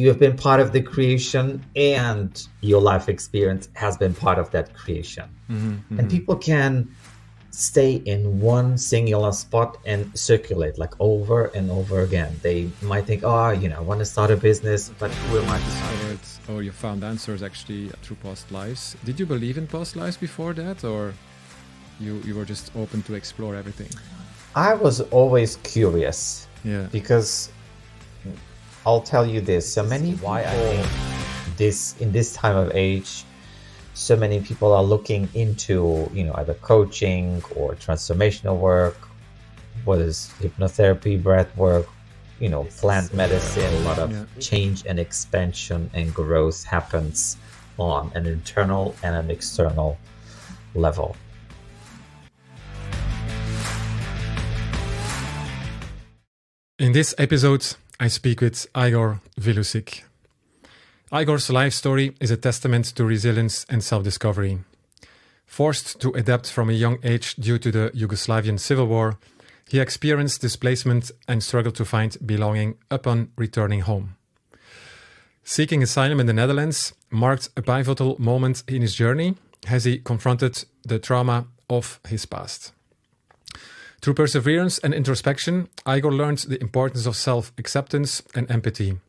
You have been part of the creation, and your life experience has been part of that creation. And people can stay in one singular spot and circulate like over and over again. They might think, oh, I want to start a business, but who am I to discovered, or you found answers actually through past lives. Did you believe in past lives before that, or you were just open to explore everything? I was always curious. Yeah. Because I'll tell you this, so many people, why I think in this time of age, so many people are looking into, either coaching or transformational work, what is hypnotherapy, breath work, plant medicine. A lot of change and expansion and growth happens on an internal and an external level. In this episode, I speak with Igor Vilusic. Igor's life story is a testament to resilience and self-discovery. Forced to adapt from a young age due to the Yugoslavian civil war, he experienced displacement and struggled to find belonging upon returning home. Seeking asylum in the Netherlands marked a pivotal moment in his journey as he confronted the trauma of his past. Through perseverance and introspection, Igor learned the importance of self-acceptance and empathy.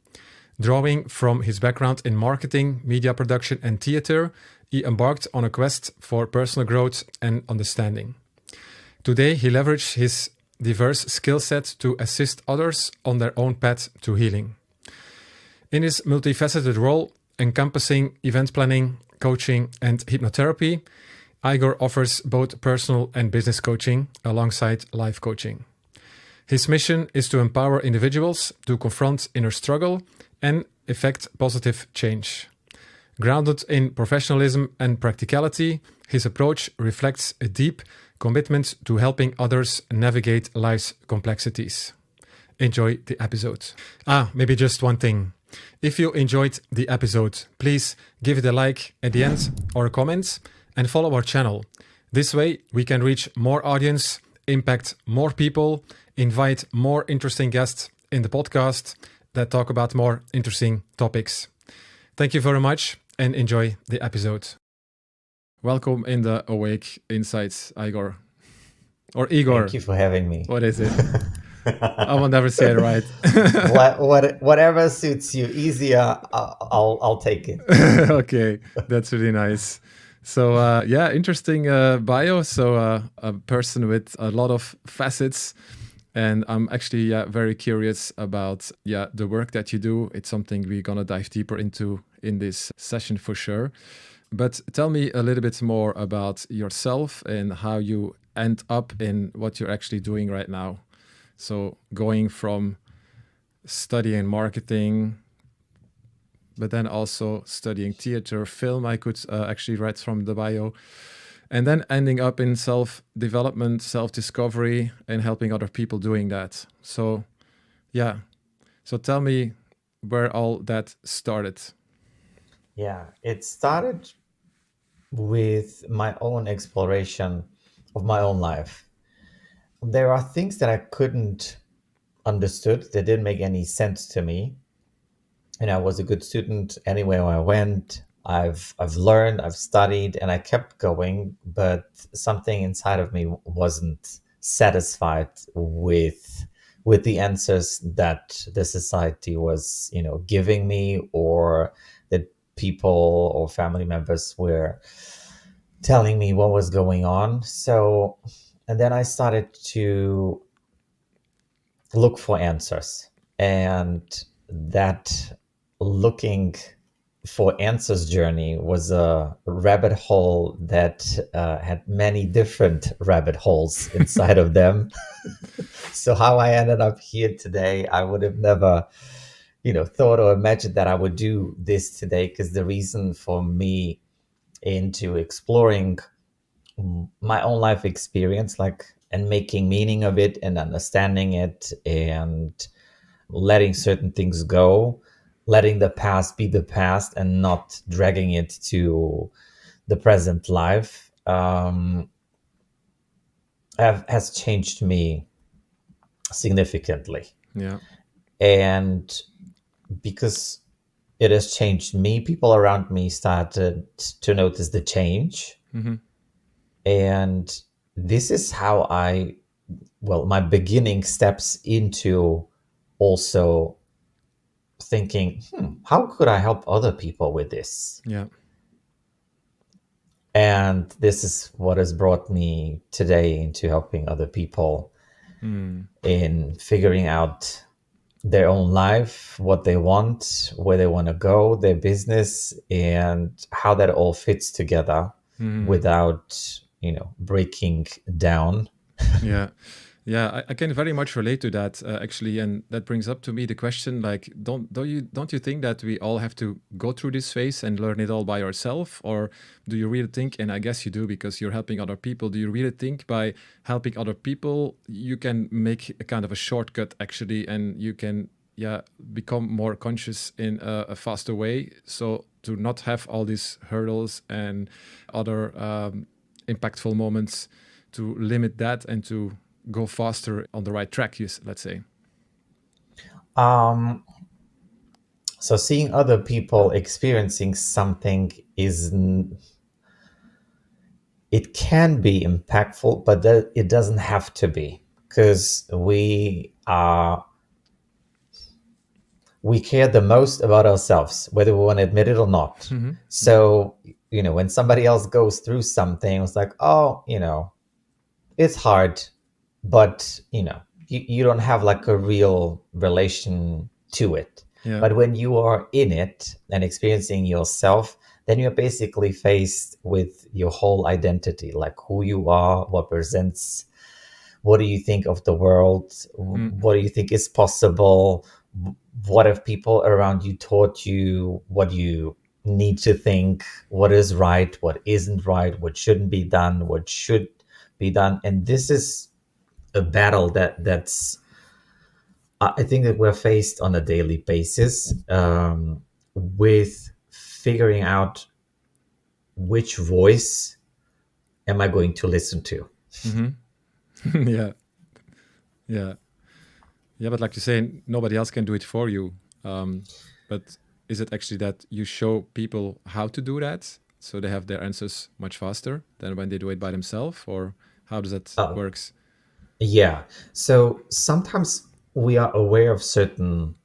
Drawing from his background in marketing, media production, and theater, he embarked on a quest for personal growth and understanding. Today, he leveraged his diverse skill set to assist others on their own path to healing. In his multifaceted role, encompassing event planning, coaching, and hypnotherapy, Igor offers both personal and business coaching alongside life coaching. His mission is to empower individuals to confront inner struggle and effect positive change. Grounded in professionalism and practicality, his approach reflects a deep commitment to helping others navigate life's complexities. Enjoy the episode. Maybe just one thing. If you enjoyed the episode, please give it a like at the end or a comment, and follow our channel. This way, we can reach more audience, impact more people, invite more interesting guests in the podcast that talk about more interesting topics. Thank you very much and enjoy the episode. Welcome in the Awake Insights, Igor. Or Igor. Thank you for having me. What is it? I will never say it right. Whatever suits you easier, I'll take it. Okay, that's really nice. So interesting bio. So a person with a lot of facets, and I'm actually very curious about the work that you do. It's something we're gonna dive deeper into in this session for sure. But tell me a little bit more about yourself and how you end up in what you're actually doing right now. So going from studying marketing, but then also studying theater, film, I could actually read from the bio, and then ending up in self-development, self-discovery, and helping other people doing that. So, so tell me where all that started. Yeah, it started with my own exploration of my own life. There are things that I couldn't understood that didn't make any sense to me. And I was a good student anywhere I went. I've learned, I've studied, and I kept going, but something inside of me wasn't satisfied with the answers that the society was, giving me, or that people or family members were telling me what was going on. So, and then I started to look for answers, and that looking for answers journey was a rabbit hole that had many different rabbit holes inside of them. So how I ended up here today, I would have never, thought or imagined that I would do this today, because the reason for me into exploring my own life experience, and making meaning of it and understanding it and letting certain things go, letting the past be the past and not dragging it to the present life, has changed me significantly. Yeah. And because it has changed me. People around me started to notice the change. Mm-hmm. And this is how my beginning steps into also thinking, how could I help other people with this? Yeah. And this is what has brought me today into helping other people Mm. in figuring out their own life, what they want, where they want to go, their business, and how that all fits together Mm. without, breaking down. Yeah. Yeah, I can very much relate to that actually, and that brings up to me the question: like, don't you think that we all have to go through this phase and learn it all by ourselves, or do you really think? And I guess you do because you're helping other people. Do you really think by helping other people you can make a kind of a shortcut actually, and you can become more conscious in a faster way, so to not have all these hurdles and other impactful moments, to limit that and to go faster on the right track, let's say. Um, so seeing other people experiencing something it can be impactful, but it doesn't have to be, because we care the most about ourselves, whether we want to admit it or not. Mm-hmm. Yeah. So, when somebody else goes through something, it's like, oh, it's hard, but, you don't have like a real relation to it. Yeah. But when you are in it and experiencing yourself, then you're basically faced with your whole identity, like who you are, what presents, what do you think of the world, Mm. what do you think is possible, what have people around you taught you, what you need to think, what is right, what isn't right, what shouldn't be done, what should be done. And this is a battle that's I think that we're faced on a daily basis, with figuring out which voice am I going to listen to. Mm-hmm. Yeah. Yeah. Yeah. But like you say, nobody else can do it for you. But is it actually that you show people how to do that so they have their answers much faster than when they do it by themselves, or how does that Oh, works? yeah. So sometimes we are aware of certain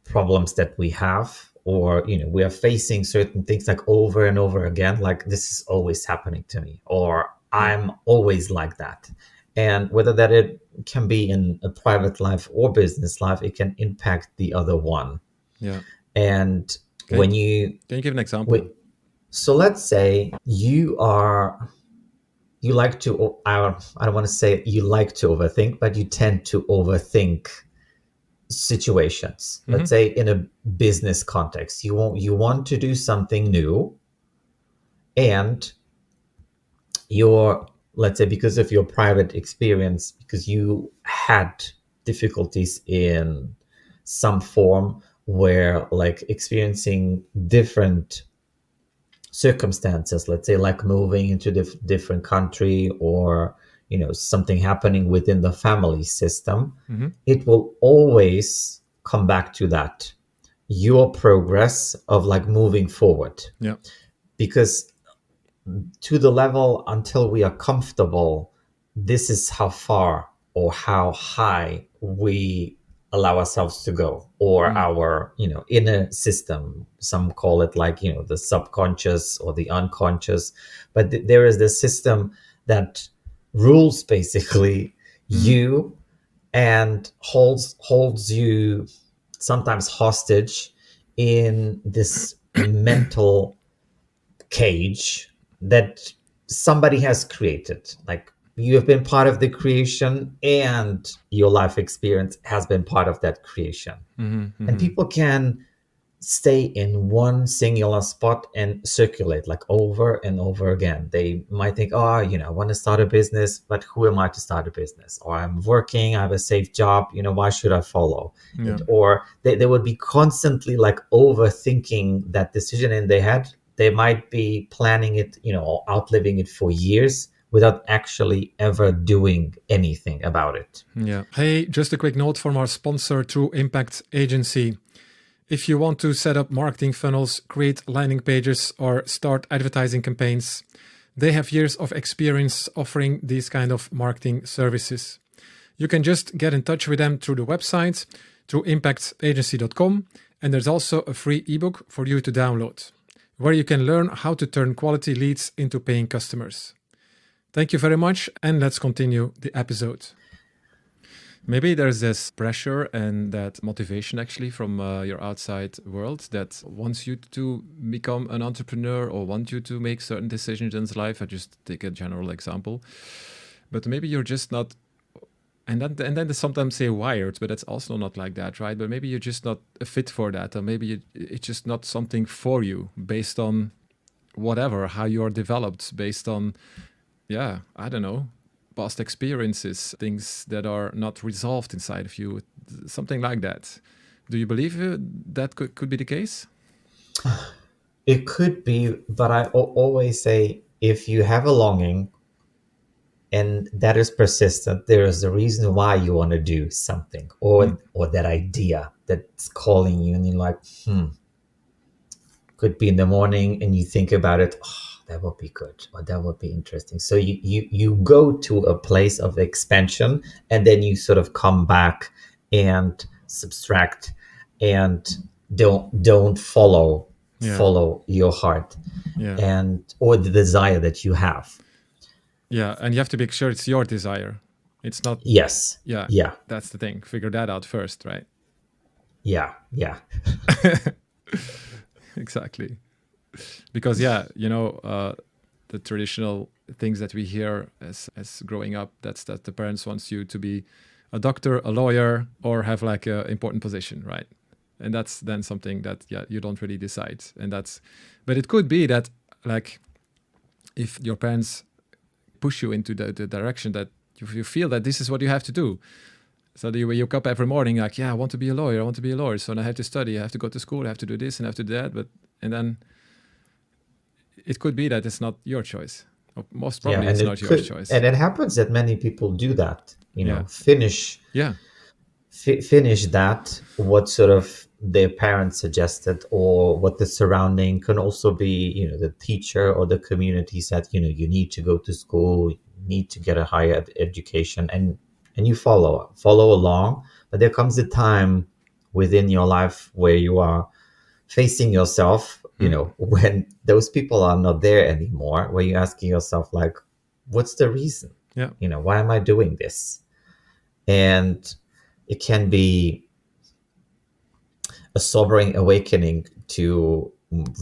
problems that we have, or we are facing certain things like over and over again, like this is always happening to me, or Yeah. I'm always like that. And whether that it can be in a private life or business life, it can impact the other one. Yeah. And Can when you can you give an example? wait, so let's say you like to, I don't want to say you like to overthink, but you tend to overthink situations. Mm-hmm. Let's say in a business context, you want to do something new, and your, let's say, because of your private experience, because you had difficulties in some form, where like experiencing different circumstances, let's say like moving into different country, or something happening within the family system, Mm-hmm. it will always come back to that, your progress of like moving forward. Yeah. Because to the level until we are comfortable, this is how far or how high we allow ourselves to go, or Mm. our inner system. Some call it like the subconscious or the unconscious, but there is this system that rules basically Mm. you, and holds you sometimes hostage in this mental cage that somebody has created. Like, you have been part of the creation, and your life experience has been part of that creation. Mm-hmm. And Mm-hmm. people can stay in one singular spot and circulate like over and over again. They might think, oh, I want to start a business, but who am I to start a business? Or I'm working, I have a safe job, why should I follow Yeah. it? Or they would be constantly like overthinking that decision in their head. They might be planning it, or outliving it for years without actually ever doing anything about it. Yeah. Hey, just a quick note from our sponsor, True Impact Agency. If you want to set up marketing funnels, create landing pages, or start advertising campaigns, they have years of experience offering these kind of marketing services. You can just get in touch with them through the website, through impactagency.com, and there's also a free ebook for you to download, where you can learn how to turn quality leads into paying customers. Thank you very much, and let's continue the episode. Maybe there's this pressure and that motivation actually from your outside world that wants you to become an entrepreneur or want you to make certain decisions in life. I just take a general example, but maybe you're just not. And then they sometimes say wired, but it's also not like that, right? But maybe you're just not a fit for that, or maybe it's just not something for you based on whatever, how you're developed, based on, yeah, I don't know, past experiences, things that are not resolved inside of you, something like that. Do you believe that could be the case? It could be, but I always say if you have a longing and that is persistent, there is a reason why you want to do something, or that idea that's calling you, and you're like, could be in the morning and you think about it, oh, that would be good, or that would be interesting. So you go to a place of expansion, and then you sort of come back and subtract and don't follow your heart, and or the desire that you have. Yeah, and you have to make sure it's your desire. It's not. Yes. Yeah. That's the thing. Figure that out first, right? Yeah. Exactly. Because the traditional things that we hear as growing up, that's that the parents wants you to be a doctor, a lawyer, or have like an important position, right? And that's then something that you don't really decide. But it could be that like if your parents push you into the direction that you feel that this is what you have to do. So you wake up every morning like, I want to be a lawyer, I want to be a lawyer. So I have to study, I have to go to school, I have to do this and I have to do that. And then it could be that it's not your choice. Or most probably it's not your choice. And it happens that many people do that, finish that, what sort of their parents suggested, or what the surrounding can also be, the teacher or the community said, you need to go to school, you need to get a higher education, and you follow along. But there comes a time within your life where you are facing yourself, when those people are not there anymore, where you're asking yourself like, what's the reason? Why am I doing this? And it can be a sobering awakening to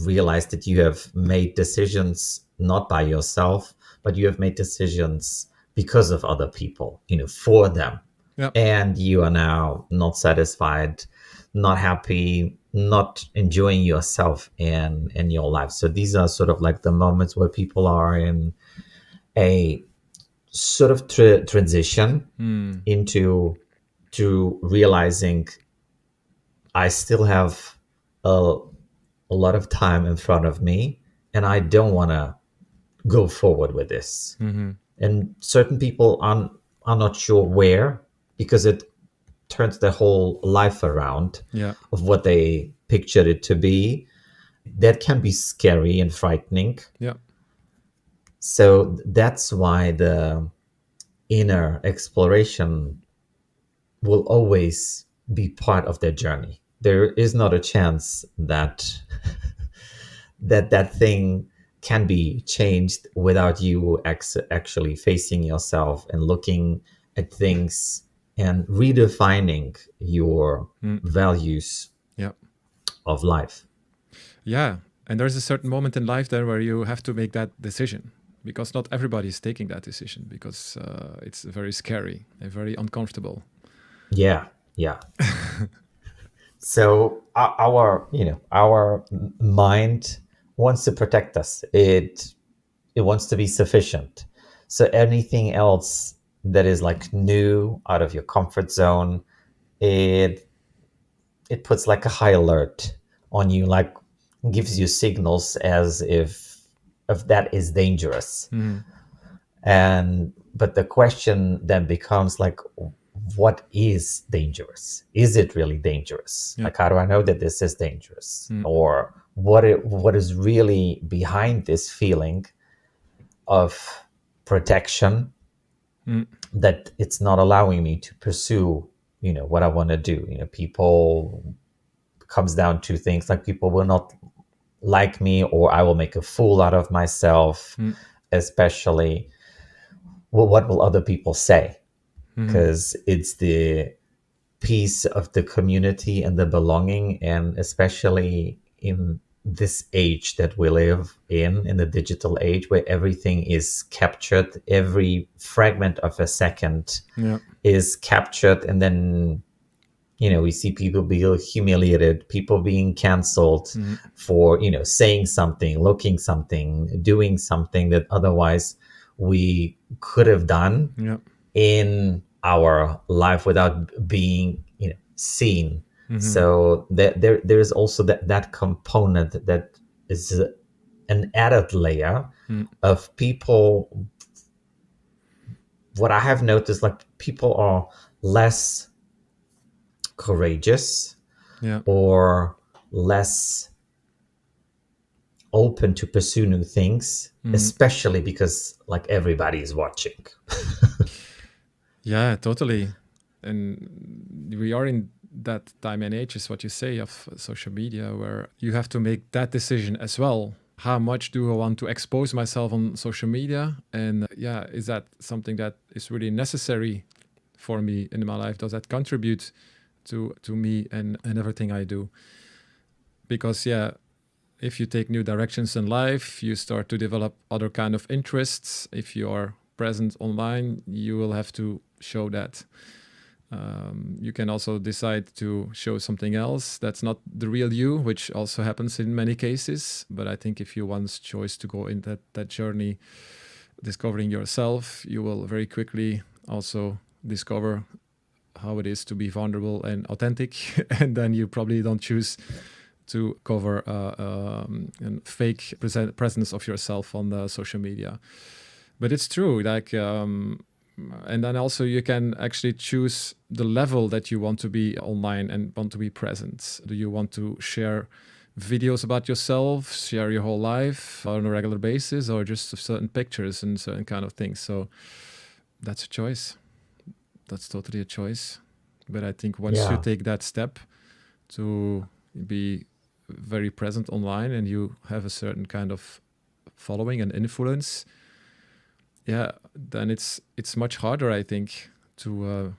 realize that you have made decisions not by yourself, but you have made decisions because of other people, for them. Yep. And you are now not satisfied, not happy, not enjoying yourself in your life. So these are sort of like the moments where people are in a sort of transition into realizing I still have a lot of time in front of me, and I don't want to go forward with this. And certain people are not sure where, because it turns their whole life around of what they pictured it to be. That can be scary and frightening. So that's why the inner exploration will always be part of their journey. There is not a chance that that thing can be changed without you actually facing yourself and looking at things and redefining your values of life. Yeah. And there's a certain moment in life there where you have to make that decision, because not everybody is taking that decision, because it's very scary and very uncomfortable. Yeah. So our mind wants to protect us. It wants to be sufficient. So anything else that is like new, out of your comfort zone, it puts like a high alert on you, like gives you signals as if that is dangerous. But the question then becomes like, what is dangerous? Is it really dangerous? Yeah. Like, how do I know that this is dangerous? Or what is really behind this feeling of protection that it's not allowing me to pursue, what I want to do? People comes down to things like people will not like me, or I will make a fool out of myself, especially, well, what will other people say? Because it's the piece of the community and the belonging, and especially in this age that we live in the digital age, where everything is captured, every fragment of a second Yeah. is captured, and then we see people being humiliated, people being canceled for saying something, looking something, doing something that otherwise we could have done Yeah. in our life without being seen. So there's also that component that is an added layer of people. What I have noticed, like, people are less courageous Yeah. or less open to pursue new things, especially because like everybody is watching. Yeah, totally. And we are in that time and age, is what you say, of social media, where you have to make that decision as well. How much do I want to expose myself on social media? And yeah, is that something that is really necessary for me in my life? Does that contribute to me and everything I do? Because yeah, if you take new directions in life, you start to develop other kind of interests. If you are present online, you will have to show that. You can also decide to show something else that's not the real you, which also happens in many cases. But I think if you once choose to go in that journey, discovering yourself, you will very quickly also discover how it is to be vulnerable and authentic. And then you probably don't choose to cover a fake presence of yourself on the social media. But it's true, like, and then also you can actually choose the level that you want to be online and want to be present. Do you want to share videos about yourself, share your whole life on a regular basis, or just certain pictures and certain kind of things? So that's a choice. That's totally a choice. But I think once you Yeah. take that step to be very present online and you have a certain kind of following and influence, yeah, then it's much harder, I think, to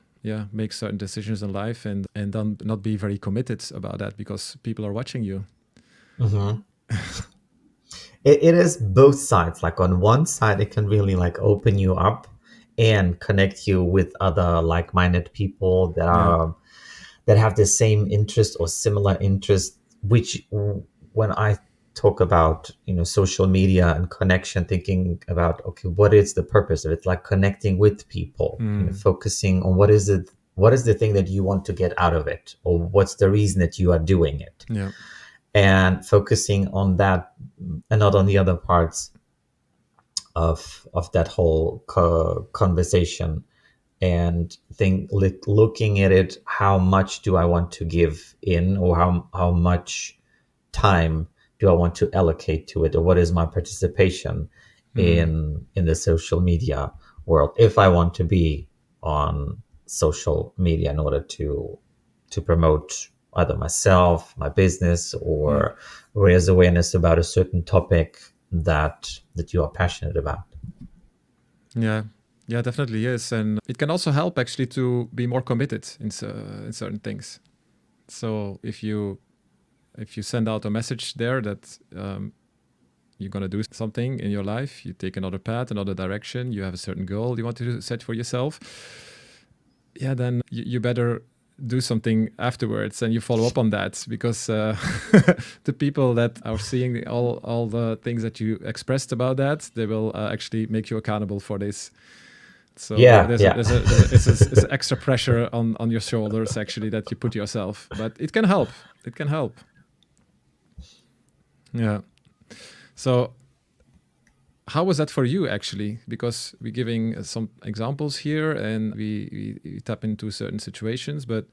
make certain decisions in life and then not be very committed about that because people are watching you. Mm-hmm. It is both sides. Like, on one side, it can really like open you up and connect you with other like-minded people Yeah. that have the same interest or similar interest. Which, when I talk about social media and connection, thinking about, okay, what is the purpose of it? Like, connecting with people, focusing on what is the thing that you want to get out of it, or what's the reason that you are doing it, Yeah. and focusing on that and not on the other parts of that whole conversation, and looking at it, how much do I want to give in, or how much time do I want to allocate to it, or what is my participation in the social media world, if I want to be on social media in order to promote either myself, my business, or raise awareness about a certain topic that you are passionate about. Yeah. Yeah, definitely is. And it can also help actually to be more committed in certain things. So if you send out a message there that you're going to do something in your life, you take another path, another direction, you have a certain goal you want to set for yourself, yeah, then you better do something afterwards and you follow up on that, because the people that are seeing all the things that you expressed about that, they will actually make you accountable for this. So Yeah, there's a, yeah. there's a, there's a, it's extra pressure on your shoulders actually that you put yourself, but it can help. It can help. Yeah. So how was that for you actually? Because we're giving some examples here and we tap into certain situations, but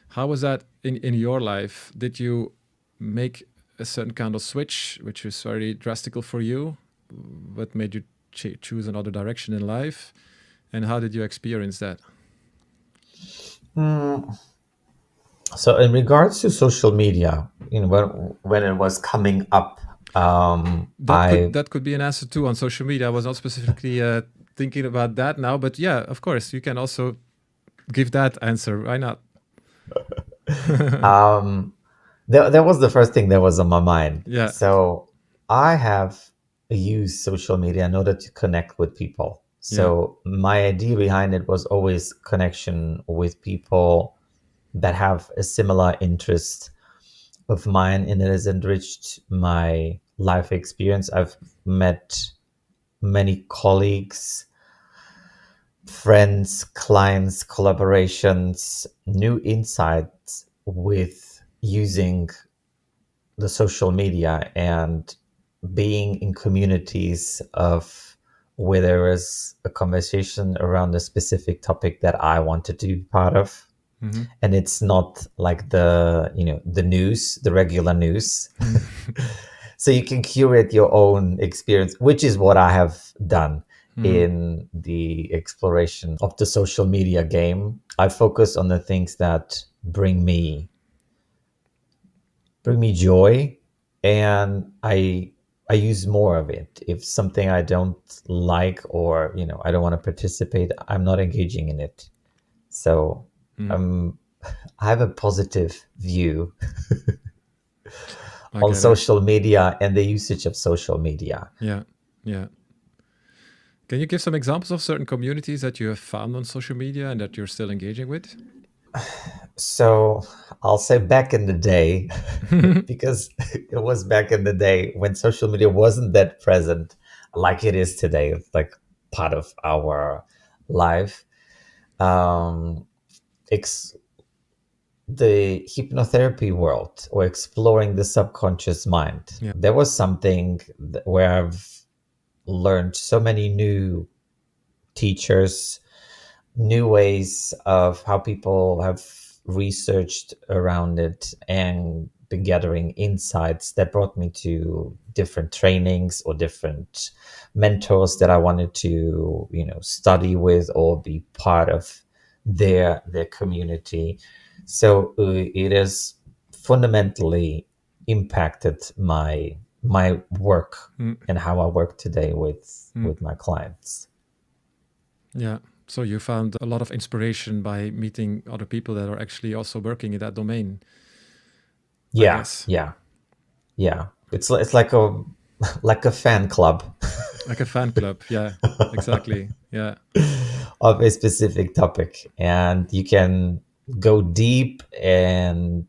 how was that in your life? Did you make a certain kind of switch, which was very drastical for you? What made you choose another direction in life? And how did you experience that? Mm, so in regards to social media, when it was coming up, I That could be an answer too on social media. I was not specifically thinking about that now, but yeah, of course, you can also give that answer. Why not? um, that was the first thing that was on my mind. Yeah, So I have used social media in order to connect with people. yeah. So my idea behind it was always connection with people that have a similar interest of mine, and it has enriched my life experience. I've met many colleagues, friends, clients, collaborations, new insights with using the social media and being in communities of where there is a conversation around a specific topic that I wanted to be part of. Hmm. And it's not like the news, the regular news. So you can curate your own experience, which is what I have done Hmm. in the exploration of the social media game. I focus on the things that bring me joy, and I use more of it. If something I don't like, or I don't want to participate, I'm not engaging in it. So Hmm. um I have a positive view I on get it. social media and the usage of social media. Yeah, yeah. Can you give some examples of certain communities that you have found on social media and that you're still engaging with? So I'll say back in the day, because it was back in the day when social media wasn't that present like it is today. It's like part of our life. Um, ex- the hypnotherapy world, or exploring the subconscious mind, Yeah, there was something where I've learned so many new teachers, new ways of how people have researched around it, and been gathering insights that brought me to different trainings or different mentors that I wanted to study with or be part of their community. So it has fundamentally impacted my work mm, and how I work today with mm, with my clients. yeah. So you found a lot of inspiration by meeting other people that are actually also working in that domain, I Yeah, guess. yeah. Yeah, it's like a like a fan club Like a fan club. Yeah, exactly. Yeah, of a specific topic, and you can go deep and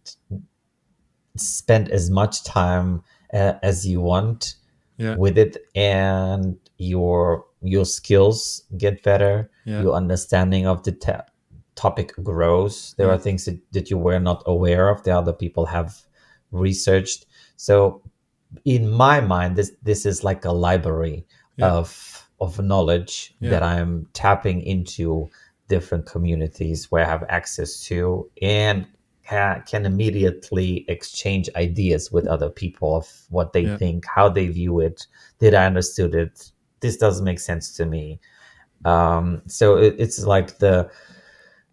spend as much time as you want yeah, with it, and your skills get better, yeah, your understanding of the topic grows. There yeah, are things that you were not aware of that other people have researched. So in my mind, this is like a library yeah, of knowledge yeah, that I'm tapping into, different communities where I have access to, and can immediately exchange ideas with other people of what they yeah, think, how they view it. Did I understood it? This doesn't make sense to me. So it's like the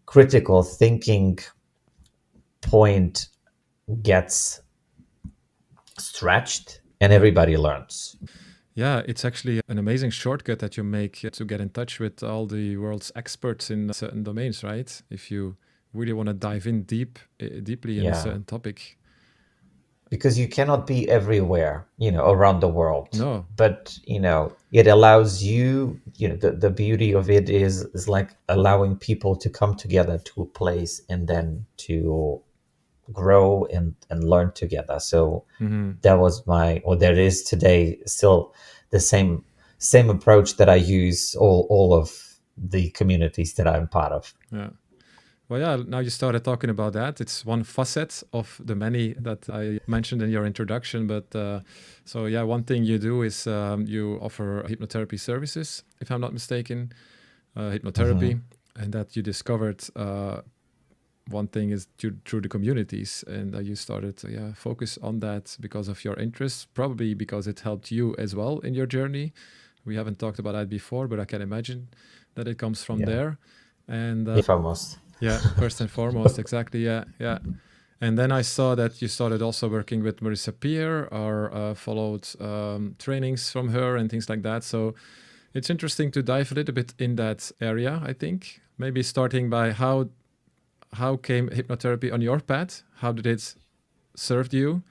critical thinking point gets stretched, and yeah. everybody learns. Yeah, it's actually an amazing shortcut that you make to get in touch with all the world's experts in certain domains, right? If you really want to dive in deeply in a Yeah, certain topic. because you cannot be everywhere, around the world. No, But it allows the beauty of it is like allowing people to come together to a place, and then to grow and learn together. So hmm, that was or there is today still the same approach that I use all of the communities that I'm part of. yeah. Well, yeah, now you started talking about that. It's one facet of the many that I mentioned in your introduction. But so, yeah, one thing you do is you offer hypnotherapy services, if I'm not mistaken, Hmm. hypnotherapy, and that you discovered one thing is through the communities, and you started to focus on that because of your interests, probably because it helped you as well in your journey. We haven't talked about that before, but I can imagine that it comes from Yeah. there. And Yeah, foremost. yeah, first and foremost, exactly. Yeah, yeah. And then I saw that you started also working with Marissa Peer or followed trainings from her and things like that. So it's interesting to dive a little bit in that area, I think. Maybe starting by how came hypnotherapy on your path? How did it serve you?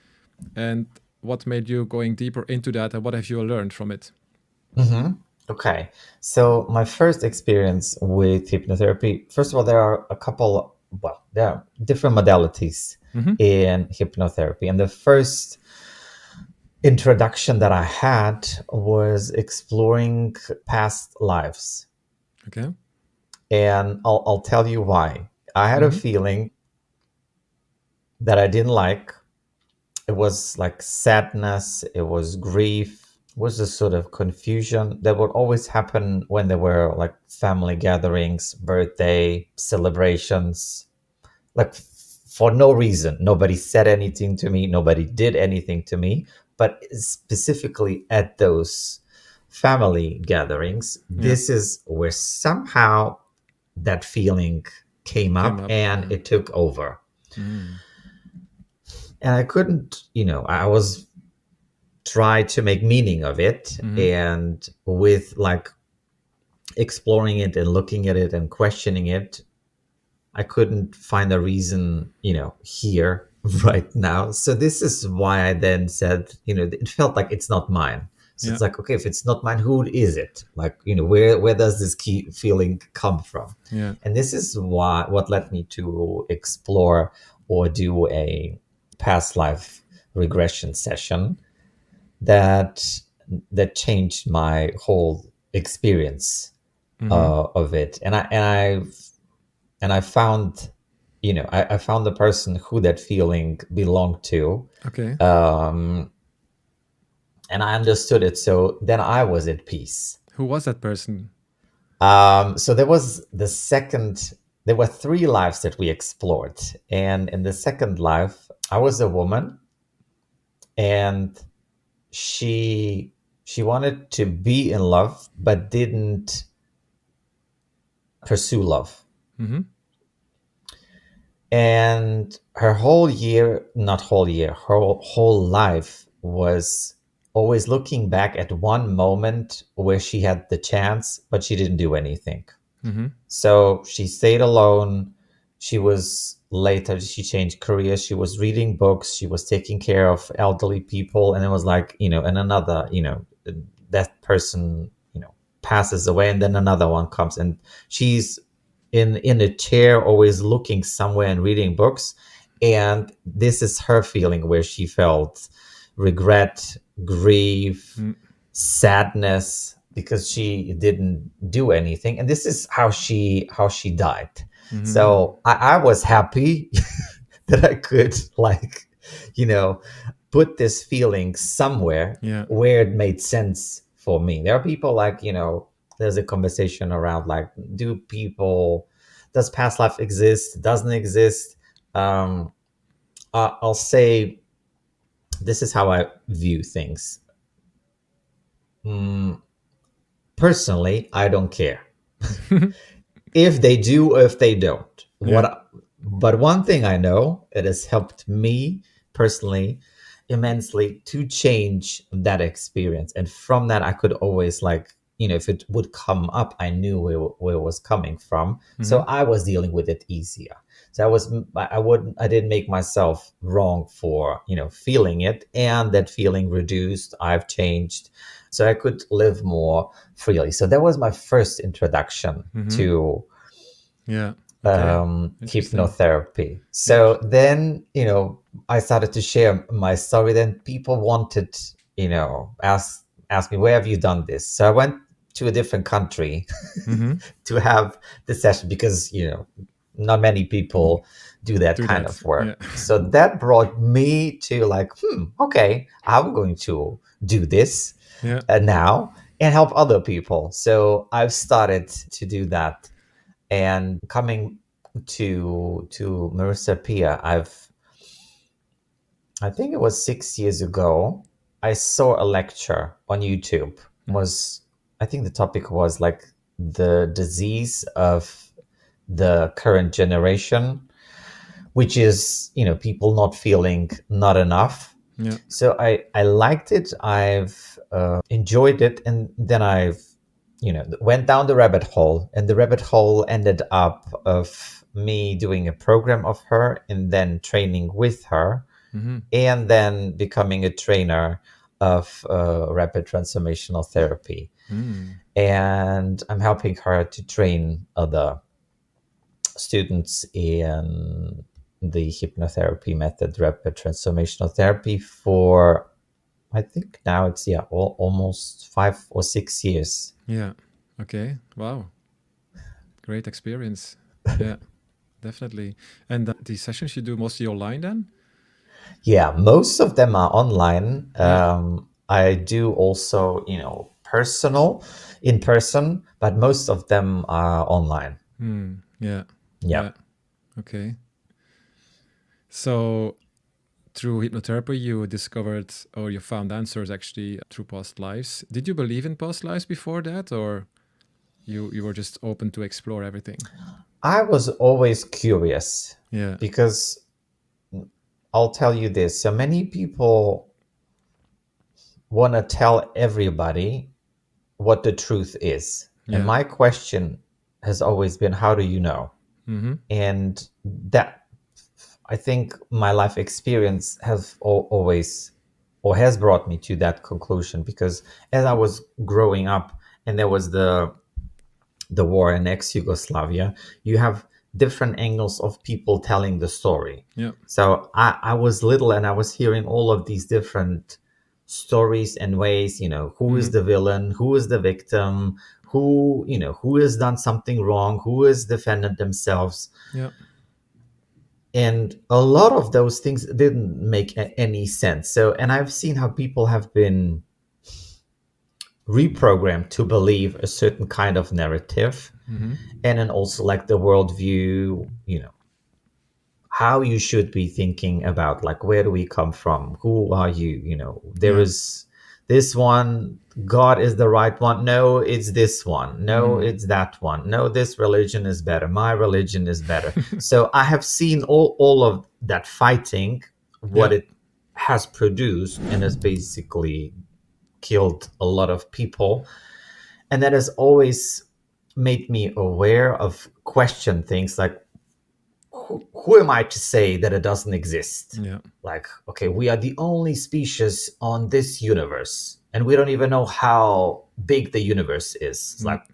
And what made you going deeper into that? And what have you learned from it? Hmm. Okay. So my first experience with hypnotherapy, first of all, there are a couple, well, there are different modalities Mm-hmm. in hypnotherapy. And the first introduction that I had was exploring past lives. Okay. And I'll tell you why. I had a Mm-hmm. feeling that I didn't like. It was like sadness, it was grief, it was a sort of confusion that would always happen when there were like family gatherings, birthday celebrations, like for no reason. Nobody said anything to me, nobody did anything to me, but specifically at those family gatherings, Yeah. this is where somehow that feeling came Came up up. and Yeah. it took over. Mm-hmm. And I couldn't, I was try to make meaning of it, Mm-hmm. and with like exploring it and looking at it and questioning it, I couldn't find a reason, here right now. So this is why I then said, it felt like it's not mine. So Yeah. it's like, okay, if it's not mine, who is it? Like, where does this key feeling come from? Yeah. And this is what led me to explore or do a past life regression session that changed my whole experience Mm-hmm. of it. And I found, I found the person who that feeling belonged to, Okay. um, and I understood it. So then I was at peace. Who was that person? So there was the second. There were three lives that we explored, and in the second life, I was a woman, and she she wanted to be in love but didn't pursue love. Mm-hmm. And her whole year, not whole year, her whole life was always looking back at one moment where she had the chance, but she didn't do anything. Mm-hmm. So she stayed alone. She was later, she changed careers. She was reading books. She was taking care of elderly people. And it was like, and another, that person, passes away and then another one comes. And she's in a chair, always looking somewhere and reading books. And this is her feeling where she felt regret, grief, sadness because she didn't do anything, and this is how she died. Mm-hmm. So I was happy that I could like you know put this feeling somewhere Yeah. where it made sense for me. There are people like there's a conversation around like, does past life exist, doesn't exist. I'll say this is how I view things. Mm, Personally, I don't care if they do or if they don't. Yeah. But one thing I know, it has helped me personally immensely to change that experience. And from that, I could always like, if it would come up, I knew where it was coming from. So Mm-hmm. I was dealing with it easier. So I didn't make myself wrong for, feeling it, and that feeling reduced. I've changed. So I could live more freely. So that was my first introduction Mm-hmm. to Yeah. Okay. Interesting. hypnotherapy. Yeah. So then, I started to share my story. Then people wanted, ask me, where have you done this? So I went to a different country Mm-hmm. to have the session because, not many people do that Do kind that. of work. Yeah. So that brought me to like, okay, I'm going to do this Yeah. now and help other people. So I've started to do that. And coming to Marissa Pia, I think it was 6 years ago, I saw a lecture on YouTube. Was I think the topic was like the disease of the current generation, which is, people not feeling not enough. Yeah. So I liked it. I've enjoyed it, and then I've went down the rabbit hole, and the rabbit hole ended up of me doing a program of her and then training with her Mm-hmm. and then becoming a trainer of rapid transformational therapy. Mm. And I'm helping her to train other students in the hypnotherapy method, rapid transformational therapy, for I think now it's almost 5 or 6 years. Yeah. Okay. Wow. Great experience. Yeah, definitely. And the sessions you do mostly online then? Yeah, most of them are online. Yeah. I do also, personal, in person, but most of them are online. Hmm. Yeah. Yeah. Yeah. Okay. So through hypnotherapy, you discovered or you found answers actually through past lives. Did you believe in past lives before that, or you were just open to explore everything? I was always curious Yeah. because I'll tell you this. So many people want to tell everybody what the truth is. And Yeah. my question has always been, how do you know? Mm-hmm. And that, I think my life experience has always or has brought me to that conclusion, because as I was growing up and there was the war in ex-Yugoslavia, you have different angles of people telling the story. Yeah. So I was little and I was hearing all of these different stories and ways, who is Mm-hmm. the villain, who is the victim, who has done something wrong, who has defended themselves. Yeah. And a lot of those things didn't make any sense. So, and I've seen how people have been reprogrammed to believe a certain kind of narrative, Mm-hmm. and then also like the worldview, how you should be thinking about like, where do we come from, who are you, there Yeah. is this one, God is the right one, no it's this one, no Mm-hmm. it's that one, no this religion is better, my religion is better. So I have seen all of that fighting, what Yeah. it has produced, and has basically killed a lot of people. And that has always made me aware of question things like, who am I to say that it doesn't exist? Yeah. Like, okay, we are the only species on this universe, and we don't even know how big the universe is. It's Mm. like,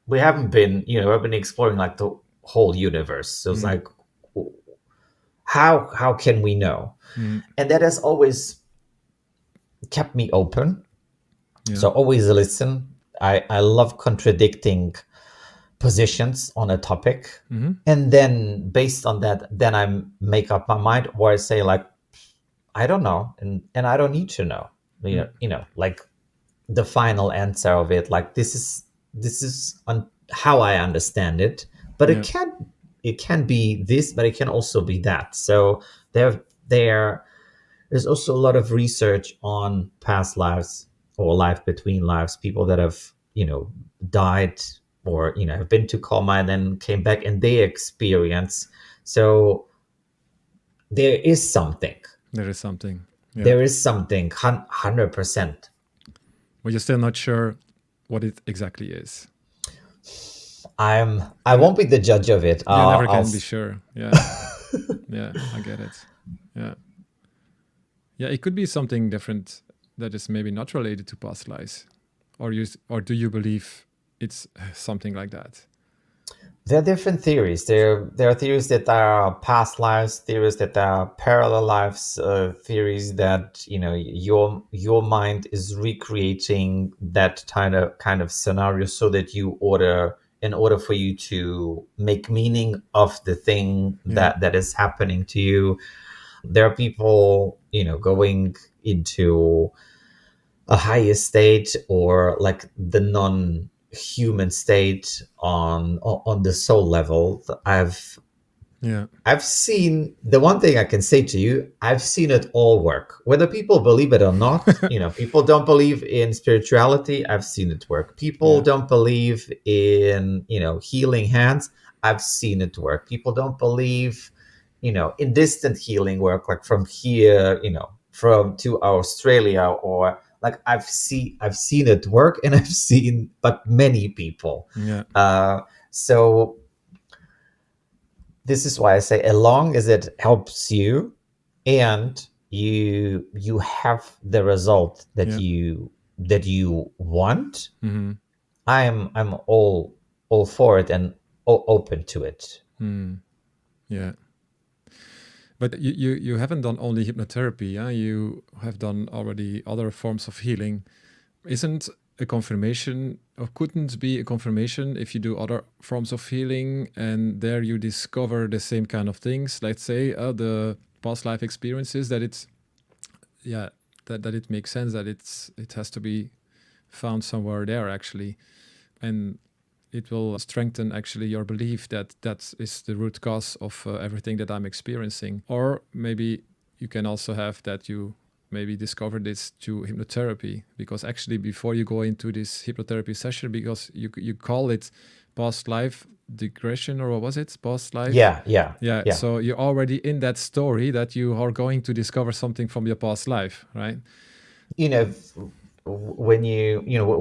we haven't been, I've been exploring like the whole universe. So it's Mm. like, how can we know? Mm. And that has always kept me open. Yeah. So always listen. I love contradicting positions on a topic, Mm-hmm. and then based on that, then I make up my mind, or I say like, I don't know, and I don't need to know, Mm. like the final answer of it, like this is how I understand it, but Yeah. it can be this, but it can also be that. So there there's also a lot of research on past lives or life between lives, people that have, died, or, have been to coma and then came back, and they experience. So there is something. There is something. Yeah. There is something, 100%. But you're still not sure what it exactly is. I You ne- won't be the judge of it. you never I'll can be sure. Yeah. Yeah. I get it. Yeah. Yeah. It could be something different that is maybe not related to past lives, or do you believe it's something like that? There are different theories. There are theories that are past lives, theories that are parallel lives, theories that, your mind is recreating that kind of scenario so that you order in order for you to make meaning of the thing Yeah. that is happening to you. There are people, going into a higher state, or like the non-human state on the soul level. Yeah. I've seen, the one thing I can say to you, I've seen it all work. Whether people believe it or not, people don't believe in spirituality, I've seen it work. People Yeah. don't believe in, healing hands, I've seen it work. People don't believe, in distant healing work, like from here, from to Australia, or like I've seen it work, and I've seen but many people. Yeah. So this is why I say, as long as it helps you and you have the result that Yeah. you want, Mm-hmm. I'm all for it, and all open to it. Mm. Yeah. But you haven't done only hypnotherapy, yeah? You have done already other forms of healing. Isn't a confirmation, or couldn't be a confirmation, if you do other forms of healing and there you discover the same kind of things, let's say the past life experiences, that it's, yeah, that it makes sense that it has to be found somewhere there actually, and it will strengthen actually your belief that that is the root cause of everything that I'm experiencing. Or maybe you can also have that you maybe discover this through hypnotherapy, because actually before you go into this hypnotherapy session, because you call it past life regression, or what was it, past life, Yeah, yeah, yeah, yeah. so you're already in that story that you are going to discover something from your past life, right? you know when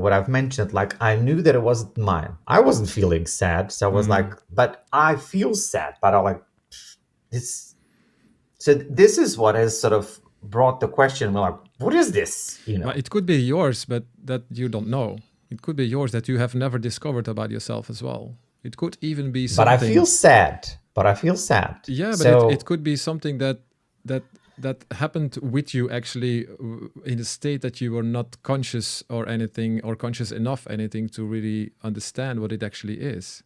what I've mentioned, like I knew that it wasn't mine. I wasn't feeling sad, so I was like, Mm. but I feel sad, but I'm like, this. So this is what has sort of brought the question. We're like, what is this? But it could be yours, but that you don't know. It could be yours that you have never discovered about yourself as well. It could even be But I feel something. sad. But I feel sad. Yeah, but it So could be something that that happened with you actually in a state that you were not conscious or anything, or conscious enough anything to really understand what it actually is.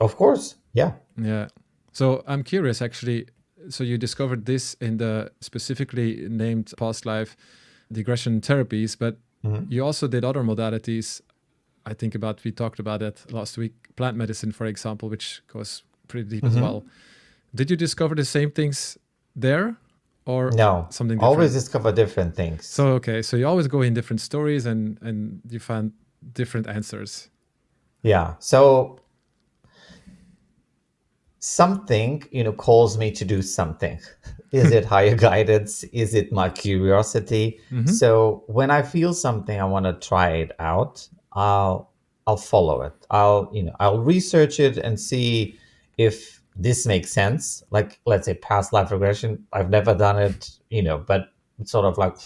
of course, yeah. Yeah. So I'm curious actually. So you discovered this in the specifically named past life regression therapies, but Mhm. you also did other modalities. I think about, we talked about that last week, plant medicine, for example, which goes pretty deep as Mhm. well. Did you discover the same things there, or No, something always different? discover different things. So okay, so you always go in different stories and you find different answers. Yeah. So something, calls me to do something. Is it higher guidance? Is it my curiosity? Mm-hmm. So when I feel something, I want to try it out. I'll follow it. I'll research it and see if this makes sense. Like, let's say past life regression. I've never done it, but it's sort of like,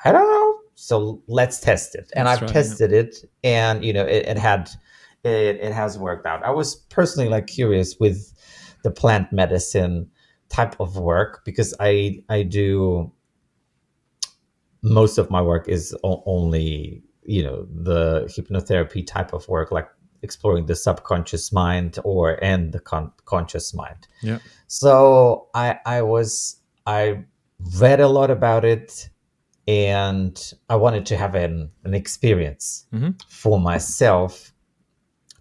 I don't know. So let's test it. And Let's I've try. Yeah. tested it, and it has worked out. I was personally like curious with the plant medicine type of work, because I do most of my work is only, the hypnotherapy type of work, like exploring the subconscious mind and the conscious mind. Yeah. So I read a lot about it, and I wanted to have an experience Mm-hmm. for myself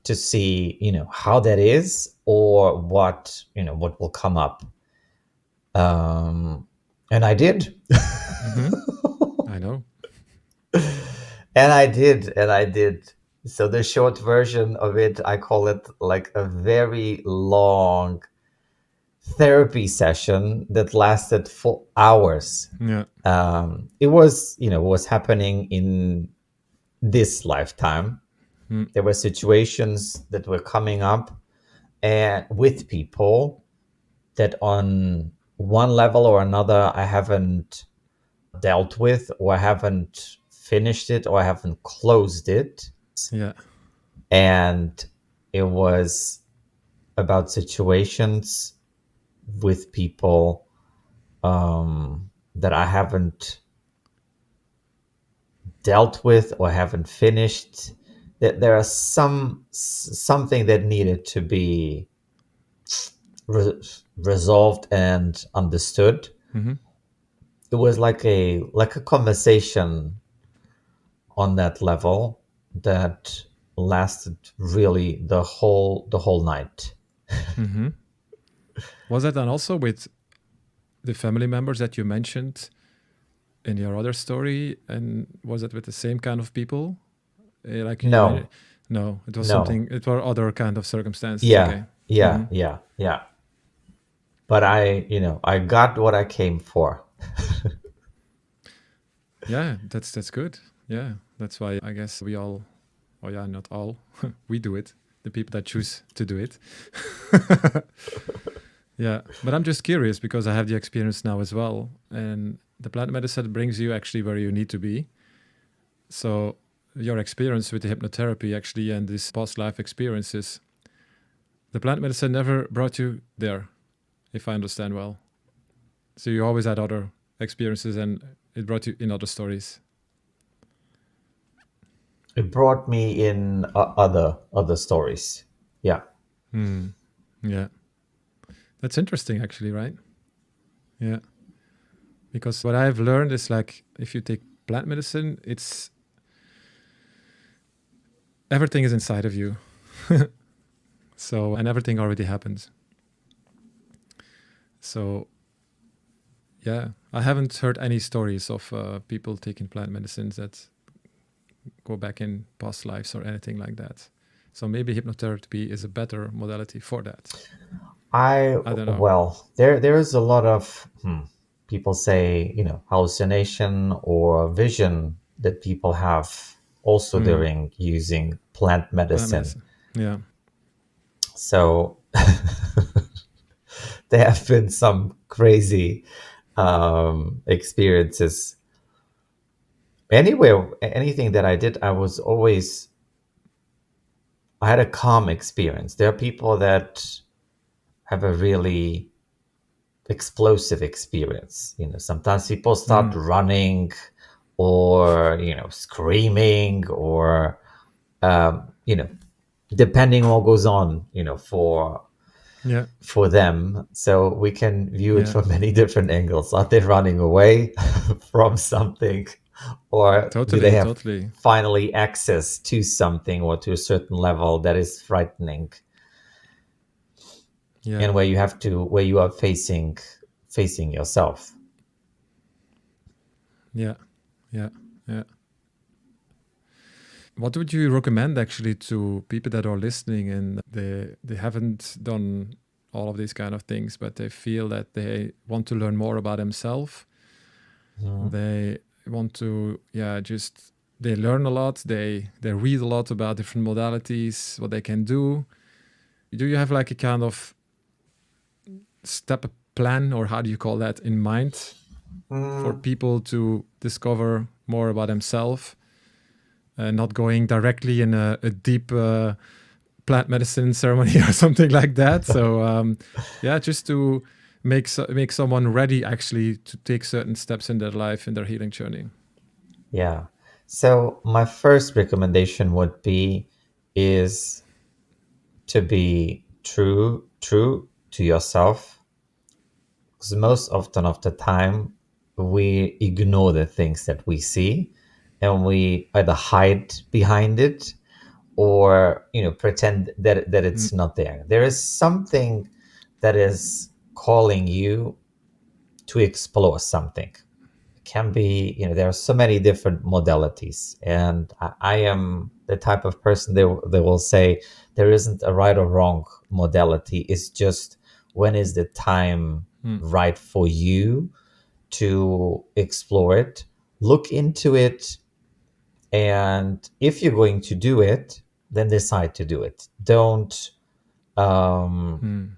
to see, how that is, or what will come up. And I did. Mm-hmm. I know. And I did. So the short version of it, I call it like a very long therapy session that lasted for hours. Yeah. It was happening in this lifetime. Mm. There were situations that were coming up, and with people that on one level or another I haven't dealt with, or I haven't finished it, or I haven't closed it. Yeah. And it was about situations with people, that I haven't dealt with or haven't finished. there are something that needed to be re- resolved and understood. Mm-hmm. It was like a conversation on that level that lasted really the whole night. Mm-hmm. Was that then also with the family members that you mentioned in your other story? And was it with the same kind of people? Like you made it? No, No, it was no, something, it were other kind of circumstances. yeah, Okay. yeah, Mm-hmm. yeah, yeah. But I got what I came for. Yeah, that's good. Yeah. That's why I guess we all, oh yeah, not all, we do it. The people that choose to do it. Yeah. But I'm just curious because I have the experience now as well. And the plant medicine brings you actually where you need to be. So your experience with the hypnotherapy actually and these past life experiences, the plant medicine never brought you there, if I understand well. So you always had other experiences and it brought you in other stories. It brought me in other stories. Yeah. Hmm. Yeah. That's interesting actually, right? Yeah. Because what I've learned is like if you take plant medicine, it's everything is inside of you. So and everything already happened. So yeah, I haven't heard any stories of people taking plant medicines that go back in past lives or anything like that. So maybe hypnotherapy is a better modality for that. I I don't know. well, there is a lot of people say, hallucination or vision that people have also Hmm. during using plant Plant medicine. medicine. Yeah. So there have been some crazy experiences. Anywhere, anything that I did, I had a calm experience. There are people that have a really explosive experience. Sometimes people start Hmm. running or, screaming or, um, you know, depending on what goes on, Yeah. for them. So we can view it Yeah. from many different angles. Are they running away from something, or do they Totally. have Totally. finally access to something or to a certain level that is frightening Yeah. and where you are facing yourself? Yeah. Yeah. Yeah. What would you recommend actually to people that are listening and they haven't done all of these kind of things, but they feel that they want to learn more about themselves? Mhm. They want to, yeah, just they learn a lot. They read a lot about different modalities, what they can do. Do you have like a kind of step plan, or how do you call that, in mind for Mm, people to discover more about themselves, not going directly in a deep plant medicine ceremony or something like that? So yeah, just to make someone ready actually to take certain steps in their life in their healing journey. yeah. So my first recommendation would be is to be true to yourself, because most often of the time we ignore the things that we see and we either hide behind it or pretend that Mm, it's not there. There is something that is calling you to explore something. Can be, there are so many different modalities, and I am the type of person that will say there isn't a right or wrong modality. It's just when is the time mm, right for you to explore it, look into it, and if you're going to do it, then decide to do it. Um, mm,